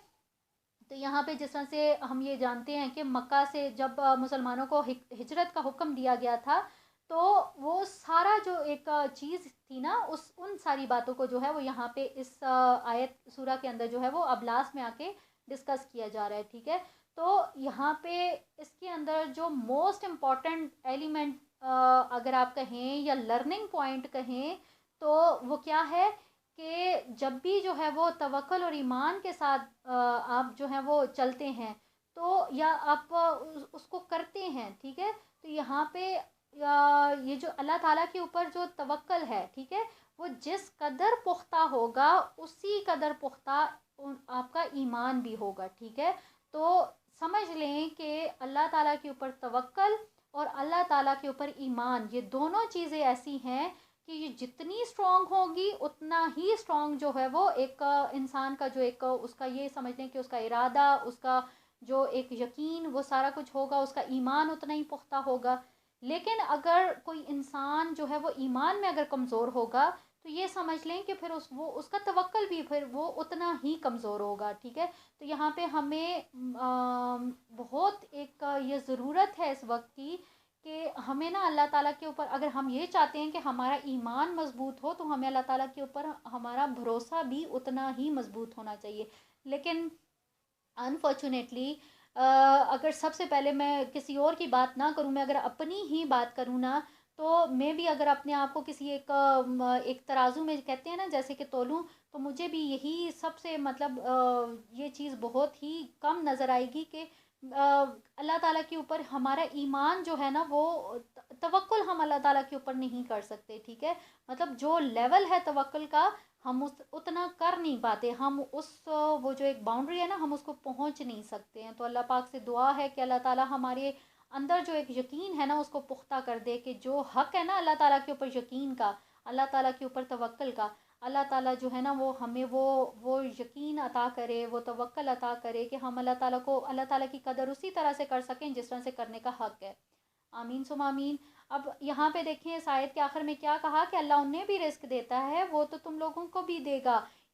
تو یہاں پہ جس طرح سے ہم یہ جانتے ہیں کہ مکہ سے جب مسلمانوں کو ہجرت کا حکم دیا گیا تھا تو وہ سارا جو ایک چیز تھی نا ان ساری باتوں کو جو ہے وہ یہاں پہ اس آیت سورہ کے اندر جو ہے وہ اب لاسٹ میں آ کے ڈسکس کیا جا رہا ہے. ٹھیک ہے. تو یہاں پہ اس کے اندر جو موسٹ امپورٹنٹ ایلیمنٹ اگر آپ کہیں یا لرننگ پوائنٹ کہیں تو وہ کیا ہے کہ جب بھی جو ہے وہ توکل اور ایمان کے ساتھ آپ جو ہیں وہ چلتے ہیں تو یا آپ اس کو کرتے ہیں. ٹھیک ہے. تو یہاں پہ یہ جو اللہ تعالیٰ کے اوپر جو توکل ہے, ٹھیک ہے, وہ جس قدر پختہ ہوگا اسی قدر پختہ آپ کا ایمان بھی ہوگا. ٹھیک ہے. تو سمجھ لیں کہ اللہ تعالیٰ کے اوپر توکل اور اللہ تعالیٰ کے اوپر ایمان یہ دونوں چیزیں ایسی ہیں کہ یہ جتنی اسٹرانگ ہوگی اتنا ہی اسٹرانگ جو ہے وہ ایک انسان کا جو ایک اس کا یہ سمجھ لیں کہ اس کا ارادہ, اس کا جو ایک یقین وہ سارا کچھ ہوگا, اس کا ایمان اتنا ہی پختہ ہوگا. لیکن اگر کوئی انسان جو ہے وہ ایمان میں اگر کمزور ہوگا تو یہ سمجھ لیں کہ پھر اس کا توکل بھی پھر وہ اتنا ہی کمزور ہوگا. ٹھیک ہے. تو یہاں پہ ہمیں بہت ایک یہ ضرورت ہے اس وقت کی کہ ہمیں نا اللہ تعالیٰ کے اوپر اگر ہم یہ چاہتے ہیں کہ ہمارا ایمان مضبوط ہو تو ہمیں اللہ تعالیٰ کے اوپر ہمارا بھروسہ بھی اتنا ہی مضبوط ہونا چاہیے. لیکن انفارچونیٹلی اگر سب سے پہلے میں کسی اور کی بات نہ کروں, میں اگر اپنی ہی بات کروں نا تو میں بھی اگر اپنے آپ کو کسی ایک ترازو میں کہتے ہیں نا جیسے کہ تولوں تو مجھے بھی یہی سب سے مطلب یہ چیز بہت ہی کم نظر آئے گی کہ اللہ تعالیٰ کے اوپر ہمارا ایمان جو ہے نا وہ توکل ہم اللہ تعالیٰ کے اوپر نہیں کر سکتے. ٹھیک ہے. مطلب جو لیول ہے توکل کا ہم اتنا کر نہیں پاتے, ہم وہ جو ایک باؤنڈری ہے نا ہم اس کو پہنچ نہیں سکتے ہیں. تو اللہ پاک سے دعا ہے کہ اللہ تعالیٰ ہمارے اندر جو ایک یقین ہے نا اس کو پختہ کر دے کہ جو حق ہے نا اللہ تعالیٰ کے اوپر یقین کا, اللہ تعالیٰ کے اوپر توکل کا, اللہ تعالیٰ جو ہے نا وہ ہمیں وہ یقین عطا کرے, وہ توکل عطا کرے کہ ہم اللہ تعالیٰ کی قدر اسی طرح سے کر سکیں جس طرح سے کرنے کا حق ہے. آمین ثم آمین. اب یہاں پہ دیکھیں اس آیت کے آخر میں کیا کہا کہ اللہ انہیں بھی رزق دیتا ہے وہ تو تم لوگوں کو بھی دے گا.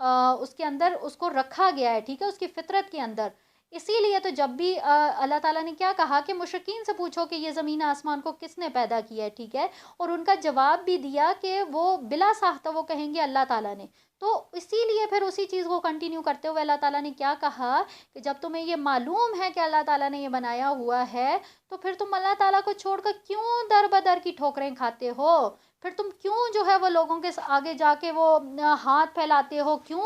اس کے اندر اس کو رکھا گیا ہے، ٹھیک ہے، اس کی فطرت کے اندر. اسی لیے تو جب بھی اللہ تعالیٰ نے کیا کہا کہ مشرکین سے پوچھو کہ یہ زمین آسمان کو کس نے پیدا کیا ہے، ٹھیک ہے، اور ان کا جواب بھی دیا کہ وہ بلا ساختہ وہ کہیں گے اللہ تعالیٰ نے. تو اسی لیے پھر اسی چیز کو کنٹینیو کرتے ہوئے اللہ تعالیٰ نے کیا کہا کہ جب تمہیں یہ معلوم ہے کہ اللہ تعالیٰ نے یہ بنایا ہوا ہے تو پھر تم اللہ تعالیٰ کو چھوڑ کر کیوں در بدر کی ٹھوکریں کھاتے ہو؟ پھر تم کیوں جو ہے وہ لوگوں کے آگے جا کے وہ ہاتھ پھیلاتے ہو؟ کیوں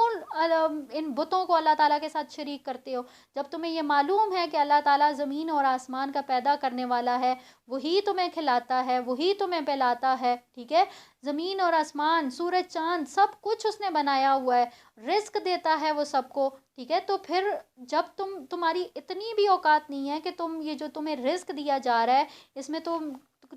ان بتوں کو اللہ تعالیٰ کے ساتھ شریک کرتے ہو؟ جب تمہیں یہ معلوم ہے کہ اللہ تعالیٰ زمین اور آسمان کا پیدا کرنے والا ہے، وہی تمہیں کھلاتا ہے، وہی تمہیں پلاتا ہے، ٹھیک ہے، زمین اور آسمان، سورج چاند سب کچھ اس نے بنایا ہوا ہے، رزق دیتا ہے وہ سب کو، ٹھیک ہے. تو پھر جب تمہاری اتنی بھی اوقات نہیں ہے کہ تم یہ جو تمہیں رزق دیا جا رہا ہے اس میں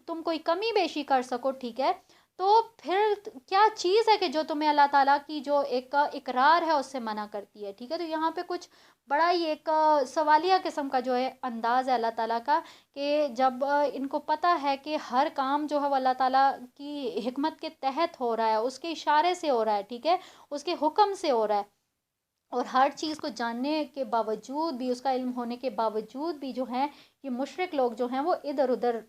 تم کوئی کمی بیشی کر سکو، ٹھیک ہے، تو پھر کیا چیز ہے کہ جو تمہیں اللہ تعالیٰ کی جو ایک اقرار ہے اس سے منع کرتی ہے، ٹھیک ہے. تو یہاں پہ کچھ بڑا ہی ایک سوالیہ قسم کا جو ہے انداز ہے اللہ تعالیٰ کا کہ جب ان کو پتہ ہے کہ ہر کام جو ہے وہ اللہ تعالیٰ کی حکمت کے تحت ہو رہا ہے، اس کے اشارے سے ہو رہا ہے، ٹھیک ہے، اس کے حکم سے ہو رہا ہے، اور ہر چیز کو جاننے کے باوجود بھی، اس کا علم ہونے کے باوجود بھی جو ہیں یہ مشرک لوگ جو ہیں وہ ادھر ادھر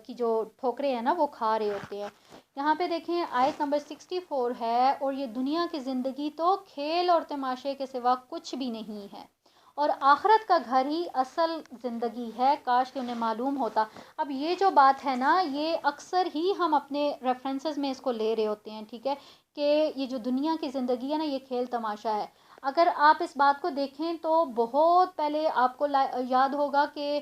کی جو ٹھوکریں ہیں نا وہ کھا رہے ہوتے ہیں. یہاں پہ دیکھیں آیت نمبر 64 ہے، اور یہ دنیا کی زندگی تو کھیل اور تماشے کے سوا کچھ بھی نہیں ہے، اور آخرت کا گھر ہی اصل زندگی ہے، کاش کہ انہیں معلوم ہوتا. اب یہ جو بات ہے نا یہ اکثر ہی ہم اپنے ریفرنسز میں اس کو لے رہے ہوتے ہیں، ٹھیک ہے، کہ یہ جو دنیا کی زندگی ہے نا یہ کھیل تماشا ہے. اگر آپ اس بات کو دیکھیں تو بہت پہلے آپ کو یاد ہوگا کہ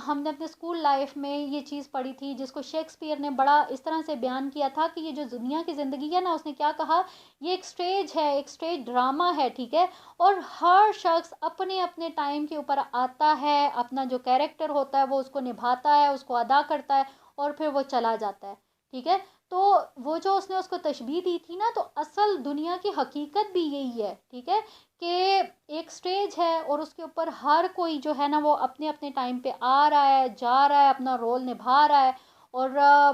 ہم نے اپنے اسکول لائف میں یہ چیز پڑھی تھی جس کو شیکسپیئر نے بڑا اس طرح سے بیان کیا تھا کہ یہ جو دنیا کی زندگی ہے نا اس نے کیا کہا، یہ ایک سٹیج ہے، ایک سٹیج ڈرامہ ہے، ٹھیک ہے، اور ہر شخص اپنے اپنے ٹائم کے اوپر آتا ہے، اپنا جو کیریکٹر ہوتا ہے وہ اس کو نبھاتا ہے، اس کو ادا کرتا ہے اور پھر وہ چلا جاتا ہے، ٹھیک ہے. تو وہ جو اس نے اس کو تشبیہ دی تھی نا تو اصل دنیا کی حقیقت بھی یہی ہے، ٹھیک ہے، کہ ایک سٹیج ہے اور اس کے اوپر ہر کوئی جو ہے نا وہ اپنے اپنے ٹائم پہ آ رہا ہے، جا رہا ہے، اپنا رول نبھا رہا ہے، اور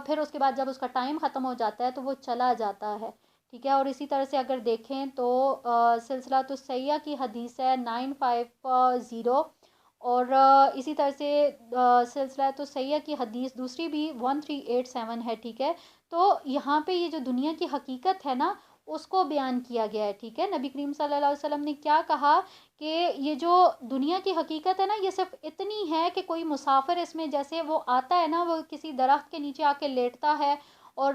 پھر اس کے بعد جب اس کا ٹائم ختم ہو جاتا ہے تو وہ چلا جاتا ہے، ٹھیک ہے. اور اسی طرح سے اگر دیکھیں تو سلسلہ السیاح کی حدیث ہے 950، اور اسی طرح سے سلسلہ السیاح کی حدیث دوسری بھی 1387 ہے، ٹھیک ہے. تو یہاں پہ یہ جو دنیا کی حقیقت ہے نا اس کو بیان کیا گیا ہے، ٹھیک ہے. نبی کریم صلی اللہ علیہ وسلم نے کیا کہا کہ یہ جو دنیا کی حقیقت ہے نا یہ صرف اتنی ہے کہ کوئی مسافر اس میں جیسے وہ آتا ہے نا، وہ کسی درخت کے نیچے آ کے لیٹتا ہے اور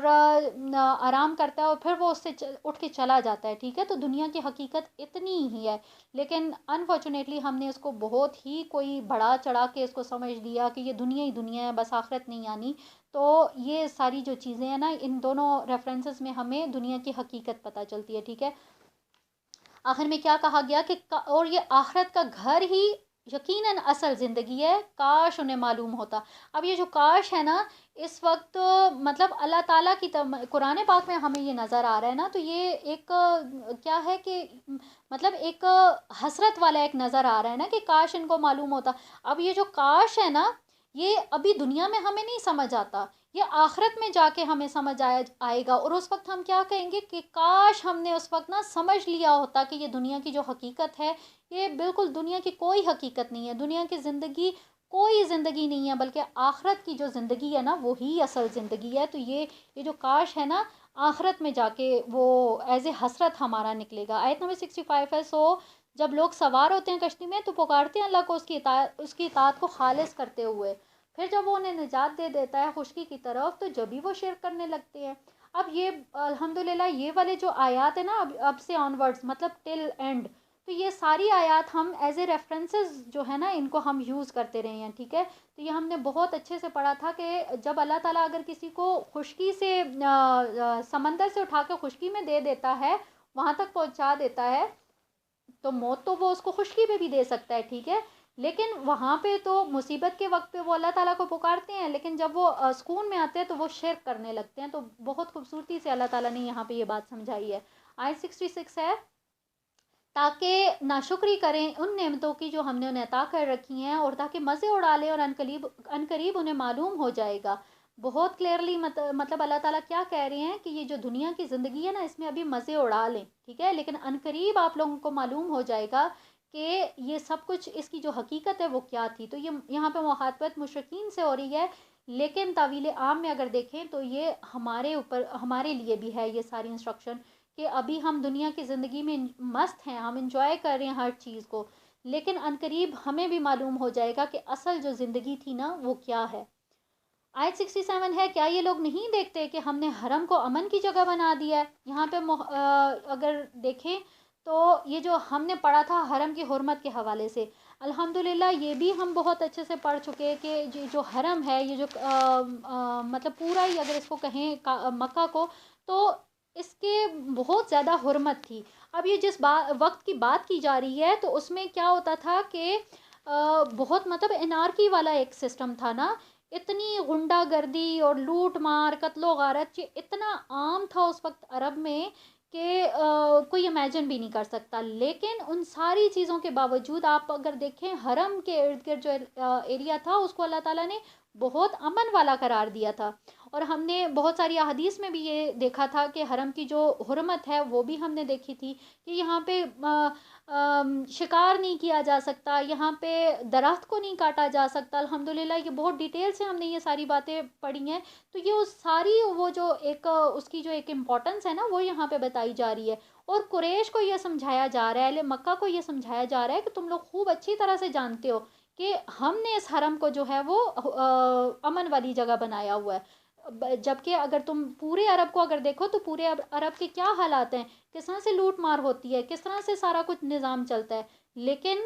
آرام کرتا ہے اور پھر وہ اس سے اٹھ کے چلا جاتا ہے، ٹھیک ہے. تو دنیا کی حقیقت اتنی ہی ہے، لیکن انفارچونیٹلی ہم نے اس کو بہت ہی کوئی بڑھا چڑھا کے اس کو سمجھ لیا کہ یہ دنیا ہی دنیا ہے، بس آخرت نہیں آنی. تو یہ ساری جو چیزیں ہیں نا ان دونوں ریفرنسز میں ہمیں دنیا کی حقیقت پتہ چلتی ہے، ٹھیک ہے. آخر میں کیا کہا گیا کہ اور یہ آخرت کا گھر ہی یقیناً اصل زندگی ہے، کاش انہیں معلوم ہوتا. اب یہ جو کاش ہے نا اس وقت مطلب اللہ تعالیٰ کی قرآن پاک میں ہمیں یہ نظر آ رہا ہے نا تو یہ ایک کیا ہے کہ مطلب ایک حسرت والا ایک نظر آ رہا ہے نا کہ کاش ان کو معلوم ہوتا. اب یہ جو کاش ہے نا یہ ابھی دنیا میں ہمیں نہیں سمجھ آتا، یہ آخرت میں جا کے ہمیں سمجھ آئے گا، اور اس وقت ہم کیا کہیں گے کہ کاش ہم نے اس وقت نا سمجھ لیا ہوتا کہ یہ دنیا کی جو حقیقت ہے یہ بالکل دنیا کی کوئی حقیقت نہیں ہے، دنیا کی زندگی کوئی زندگی نہیں ہے، بلکہ آخرت کی جو زندگی ہے نا وہی اصل زندگی ہے. تو یہ جو کاش ہے نا آخرت میں جا کے وہ ایز اے حسرت ہمارا نکلے گا. آیت نمبر 65 ہے. سو جب لوگ سوار ہوتے ہیں کشتی میں تو پکارتے ہیں اللہ کو اس کی اطاعت کو خالص کرتے ہوئے، پھر جب وہ انہیں نجات دے دیتا ہے خشکی کی طرف تو جبھی وہ شرک کرنے لگتے ہیں. اب یہ الحمدللہ یہ والے جو آیات ہیں نا اب سے آن ورڈز مطلب ٹل اینڈ، تو یہ ساری آیات ہم ایز اے ریفرنسز جو ہے نا ان کو ہم یوز کرتے رہے ہیں، ٹھیک ہے. تو یہ ہم نے بہت اچھے سے پڑھا تھا کہ جب اللہ تعالیٰ اگر کسی کو خشکی سے سمندر سے اٹھا کے خشکی میں دے دیتا ہے، وہاں تک پہنچا دیتا ہے، تو موت تو وہ اس کو خشکی پہ بھی دے سکتا ہے، ٹھیک ہے، لیکن وہاں پہ تو مصیبت کے وقت پہ وہ اللہ تعالیٰ کو پکارتے ہیں، لیکن جب وہ سکون میں آتے ہیں تو وہ شرک کرنے لگتے ہیں. تو بہت خوبصورتی سے اللہ تعالیٰ نے یہاں پہ یہ بات سمجھائی ہے. آیت 66 ہے تاکہ ناشکری کریں ان نعمتوں کی جو ہم نے انہیں عطا کر رکھی ہیں، اور تاکہ مزے اڑا لیں اور عنقریب انہیں معلوم ہو جائے گا بہت کلیئرلی مطلب اللہ تعالیٰ کیا کہہ رہے ہیں کہ یہ جو دنیا کی زندگی ہے نا، اس میں ابھی مزے اڑا لیں، ٹھیک ہے، لیکن عنقریب آپ لوگوں کو معلوم ہو جائے گا کہ یہ سب کچھ اس کی جو حقیقت ہے وہ کیا تھی. تو یہ یہاں پہ مخاطبت مشرکین سے ہو رہی ہے، لیکن تعویل عام میں اگر دیکھیں تو یہ ہمارے اوپر، ہمارے لیے بھی ہے یہ ساری انسٹرکشن، کہ ابھی ہم دنیا کی زندگی میں مست ہیں، ہم انجوائے کر رہے ہیں ہر چیز کو، لیکن عنقریب ہمیں بھی معلوم ہو جائے گا کہ اصل جو زندگی تھی نا وہ کیا ہے. آیت 67 ہے، کیا یہ لوگ نہیں دیکھتے کہ ہم نے حرم کو امن کی جگہ بنا دیا ہے. یہاں پہ اگر دیکھیں تو یہ جو ہم نے پڑھا تھا حرم کی حرمت کے حوالے سے، الحمدللہ یہ بھی ہم بہت اچھے سے پڑھ چکے کہ جو حرم ہے، یہ جو مطلب پورا ہی اگر اس کو کہیں مکہ کو، تو اس کے بہت زیادہ حرمت تھی. اب یہ جس وقت کی بات کی جا رہی ہے تو اس میں کیا ہوتا تھا کہ بہت مطلب انارکی والا ایک سسٹم تھا نا، اتنی غنڈہ گردی اور لوٹ مار قتل و غارت یہ اتنا عام تھا اس وقت عرب میں کہ کوئی امیجن بھی نہیں کر سکتا. لیکن ان ساری چیزوں کے باوجود آپ اگر دیکھیں حرم کے ارد گرد جو ایریا تھا اس کو اللہ تعالیٰ نے بہت امن والا قرار دیا تھا. اور ہم نے بہت ساری احادیث میں بھی یہ دیکھا تھا کہ حرم کی جو حرمت ہے وہ بھی ہم نے دیکھی تھی کہ یہاں پہ شکار نہیں کیا جا سکتا، یہاں پہ درخت کو نہیں کاٹا جا سکتا. الحمدللہ یہ بہت ڈیٹیل سے ہم نے یہ ساری باتیں پڑھی ہیں. تو یہ اس ساری وہ جو ایک اس کی جو ایک امپورٹنس ہے نا وہ یہاں پہ بتائی جا رہی ہے. اور قریش کو یہ سمجھایا جا رہا ہے، اہل مکہ کو یہ سمجھایا جا رہا ہے کہ تم لوگ خوب اچھی طرح سے جانتے ہو کہ ہم نے اس حرم کو جو ہے وہ امن والی جگہ بنایا ہوا ہے. جبکہ اگر تم پورے عرب کو اگر دیکھو تو پورے عرب کے کیا حالات ہیں، کس طرح سے لوٹ مار ہوتی ہے، کس طرح سے سارا کچھ نظام چلتا ہے. لیکن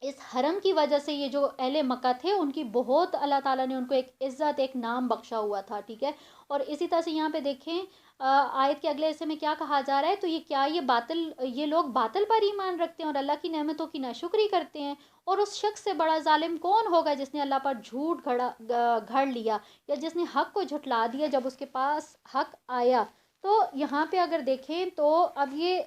اس حرم کی وجہ سے یہ جو اہل مکہ تھے ان کی بہت اللہ تعالیٰ نے ان کو ایک عزت، ایک نام بخشا ہوا تھا، ٹھیک ہے. اور اسی طرح سے یہاں پہ دیکھیں آیت کے اگلے حصے میں کیا کہا جا رہا ہے، تو یہ کیا یہ لوگ باطل پر ایمان رکھتے ہیں اور اللہ کی نعمتوں کی ناشکری کرتے ہیں. اور اس شخص سے بڑا ظالم کون ہوگا جس نے اللہ پر جھوٹ گھڑ لیا، یا جس نے حق کو جھٹلا دیا جب اس کے پاس حق آیا. تو یہاں پہ اگر دیکھیں تو اب یہ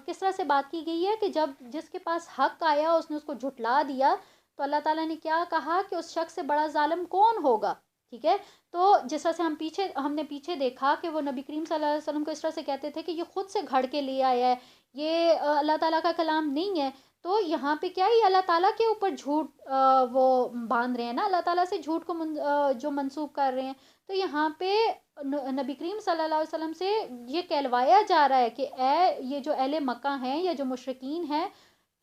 کس طرح سے بات کی گئی ہے کہ جب جس کے پاس حق آیا اس نے اس کو جھٹلا دیا، تو اللہ تعالیٰ نے کیا کہا کہ اس شخص سے بڑا ظالم کون ہوگا، ٹھیک ہے. تو جس طرح سے ہم نے پیچھے دیکھا کہ وہ نبی کریم صلی اللہ علیہ وسلم کو اس طرح سے کہتے تھے کہ یہ خود سے گھڑ کے لے آیا ہے، یہ اللہ تعالیٰ کا کلام نہیں ہے. تو یہاں پہ کیا یہ اللہ تعالیٰ کے اوپر جھوٹ وہ باندھ رہے ہیں نا، اللہ تعالیٰ سے جھوٹ کو جو منسوب کر رہے ہیں. تو یہاں پہ نبی کریم صلی اللہ علیہ وسلم سے یہ کہلوایا جا رہا ہے کہ یہ جو اہل مکہ ہیں یا جو مشرکین ہیں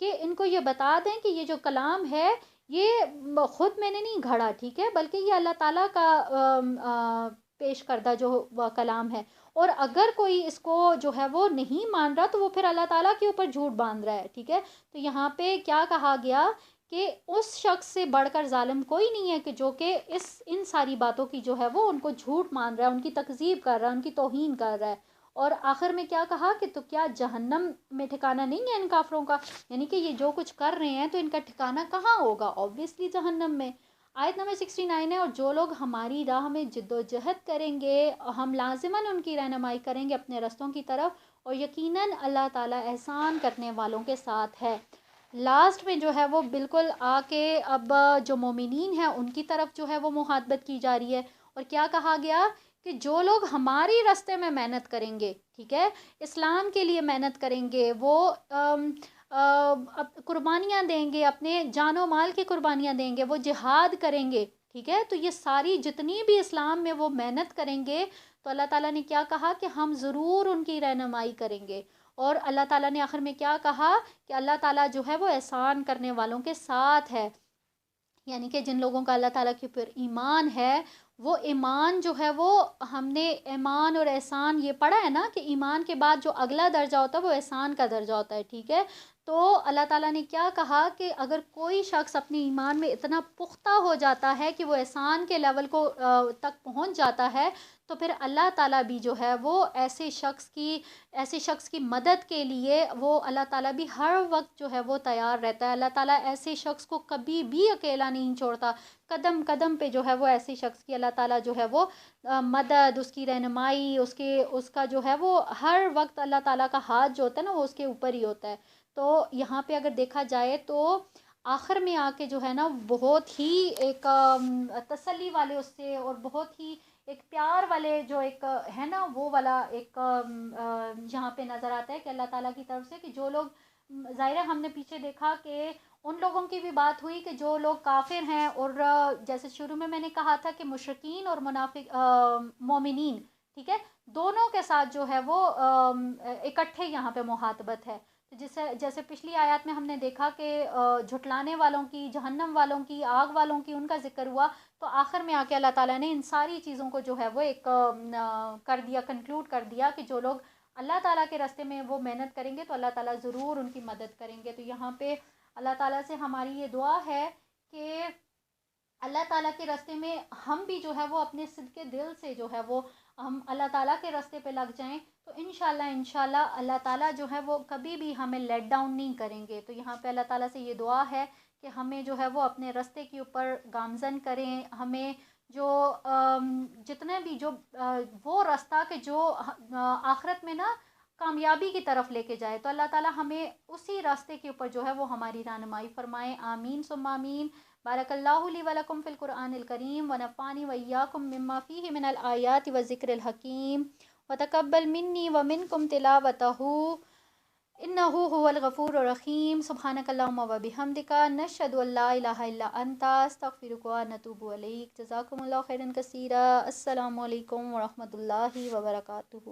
کہ ان کو یہ بتا دیں کہ یہ جو کلام ہے یہ خود میں نے نہیں گھڑا، ٹھیک ہے، بلکہ یہ اللہ تعالیٰ کا پیش کردہ جو کلام ہے. اور اگر کوئی اس کو جو ہے وہ نہیں مان رہا تو وہ پھر اللہ تعالیٰ کے اوپر جھوٹ باندھ رہا ہے، ٹھیک ہے. تو یہاں پہ کیا کہا گیا کہ اس شخص سے بڑھ کر ظالم کوئی نہیں ہے کہ جو کہ ان ساری باتوں کی جو ہے وہ ان کو جھوٹ مان رہا ہے، ان کی تکذیب کر رہا ہے، ان کی توہین کر رہا ہے. اور آخر میں کیا کہا کہ تو کیا جہنم میں ٹھکانہ نہیں ہے ان کافروں کا، یعنی کہ یہ جو کچھ کر رہے ہیں تو ان کا ٹھکانہ کہاں ہوگا، اوبویسلی جہنم میں. آیت نمبر 69 ہے، اور جو لوگ ہماری راہ میں جد و جہد کریں گے ہم لازماً ان کی رہنمائی کریں گے اپنے رستوں کی طرف، اور یقیناً اللہ تعالیٰ احسان کرنے والوں کے ساتھ ہے. لاسٹ میں جو ہے وہ بالکل آ کے اب جو مومنین ہیں ان کی طرف جو ہے وہ مخاطبت کی جا رہی ہے. اور کیا کہا گیا کہ جو لوگ ہماری راستے میں محنت کریں گے، ٹھیک ہے، اسلام کے لیے محنت کریں گے، وہ قربانیاں دیں گے، اپنے جان و مال کی قربانیاں دیں گے، وہ جہاد کریں گے، ٹھیک ہے. تو یہ ساری جتنی بھی اسلام میں وہ محنت کریں گے تو اللہ تعالیٰ نے کیا کہا کہ ہم ضرور ان کی رہنمائی کریں گے. اور اللہ تعالیٰ نے آخر میں کیا کہا کہ اللہ تعالیٰ جو ہے وہ احسان کرنے والوں کے ساتھ ہے. یعنی کہ جن لوگوں کا اللہ تعالیٰ کے اوپر ایمان ہے، وہ ایمان جو ہے وہ ہم نے ایمان اور احسان یہ پڑھا ہے نا کہ ایمان کے بعد جو اگلا درجہ ہوتا ہے وہ احسان کا درجہ ہوتا ہے، ٹھیک ہے. تو اللہ تعالیٰ نے کیا کہا کہ اگر کوئی شخص اپنے ایمان میں اتنا پختہ ہو جاتا ہے کہ وہ احسان کے لیول کو تک پہنچ جاتا ہے تو پھر اللہ تعالیٰ بھی جو ہے وہ ایسے شخص کی مدد کے لیے وہ اللہ تعالیٰ بھی ہر وقت جو ہے وہ تیار رہتا ہے. اللہ تعالیٰ ایسے شخص کو کبھی بھی اکیلا نہیں چھوڑتا، قدم قدم پہ جو ہے وہ ایسے شخص کی اللہ تعالیٰ جو ہے وہ مدد، اس کی رہنمائی، اس کا جو ہے وہ ہر وقت اللہ تعالیٰ کا ہاتھ جو ہوتا ہے نا وہ اس کے اوپر ہی ہوتا ہے. تو یہاں پہ اگر دیکھا جائے تو آخر میں آ کے جو ہے نا بہت ہی ایک تسلی والے اس سے اور بہت ہی ایک پیار والے جو ایک ہے نا وہ والا ایک یہاں پہ نظر آتا ہے کہ اللہ تعالیٰ کی طرف سے کہ جو لوگ ظاہر ہے ہم نے پیچھے دیکھا کہ ان لوگوں کی بھی بات ہوئی کہ جو لوگ کافر ہیں اور جیسے شروع میں نے کہا تھا کہ مشرکین اور منافق مومنین ٹھیک ہے دونوں کے ساتھ جو ہے وہ اکٹھے یہاں پہ محاطبت ہے جیسے پچھلی آیات میں ہم نے دیکھا کہ جھٹلانے والوں کی جہنم والوں کی آگ والوں کی ان کا ذکر ہوا تو آخر میں آ کے اللہ تعالیٰ نے ان ساری چیزوں کو جو ہے وہ ایک کر دیا کنکلوڈ کر دیا کہ جو لوگ اللہ تعالیٰ کے راستے میں وہ محنت کریں گے تو اللہ تعالیٰ ضرور ان کی مدد کریں گے. تو یہاں پہ اللہ تعالیٰ سے ہماری یہ دعا ہے کہ اللہ تعالیٰ کے راستے میں ہم بھی جو ہے وہ اپنے صدقے دل سے جو ہے وہ ہم اللہ تعالیٰ کے راستے پہ لگ جائیں تو انشاءاللہ اللہ تعالیٰ جو ہے وہ کبھی بھی ہمیں لیٹ ڈاؤن نہیں کریں گے. تو یہاں پہ اللہ تعالیٰ سے یہ دعا ہے کہ ہمیں جو ہے وہ اپنے راستے کے اوپر گامزن کریں ہمیں جو جتنے بھی جو وہ راستہ کہ جو آخرت میں نا کامیابی کی طرف لے کے جائے تو اللہ تعالیٰ ہمیں اسی راستے کے اوپر جو ہے وہ ہماری رہنمائی فرمائے. آمین ثم آمین. بارک اللہ لی ولکم فی القرآن الکریم ونفعنی وإیاکم مما فیہ من الآیات والذکر الحکیم وتقبل منی ومنکم تلاوتہ انہ هو الغفور الرحیم. سبحانک اللہم وبحمدک نشہد ان لا الہ الا انت استغفرک ونتوب الیک. جزاکم اللہ خیرا کثیرا. السلام علیکم ورحمۃ اللہ وبرکاتہ.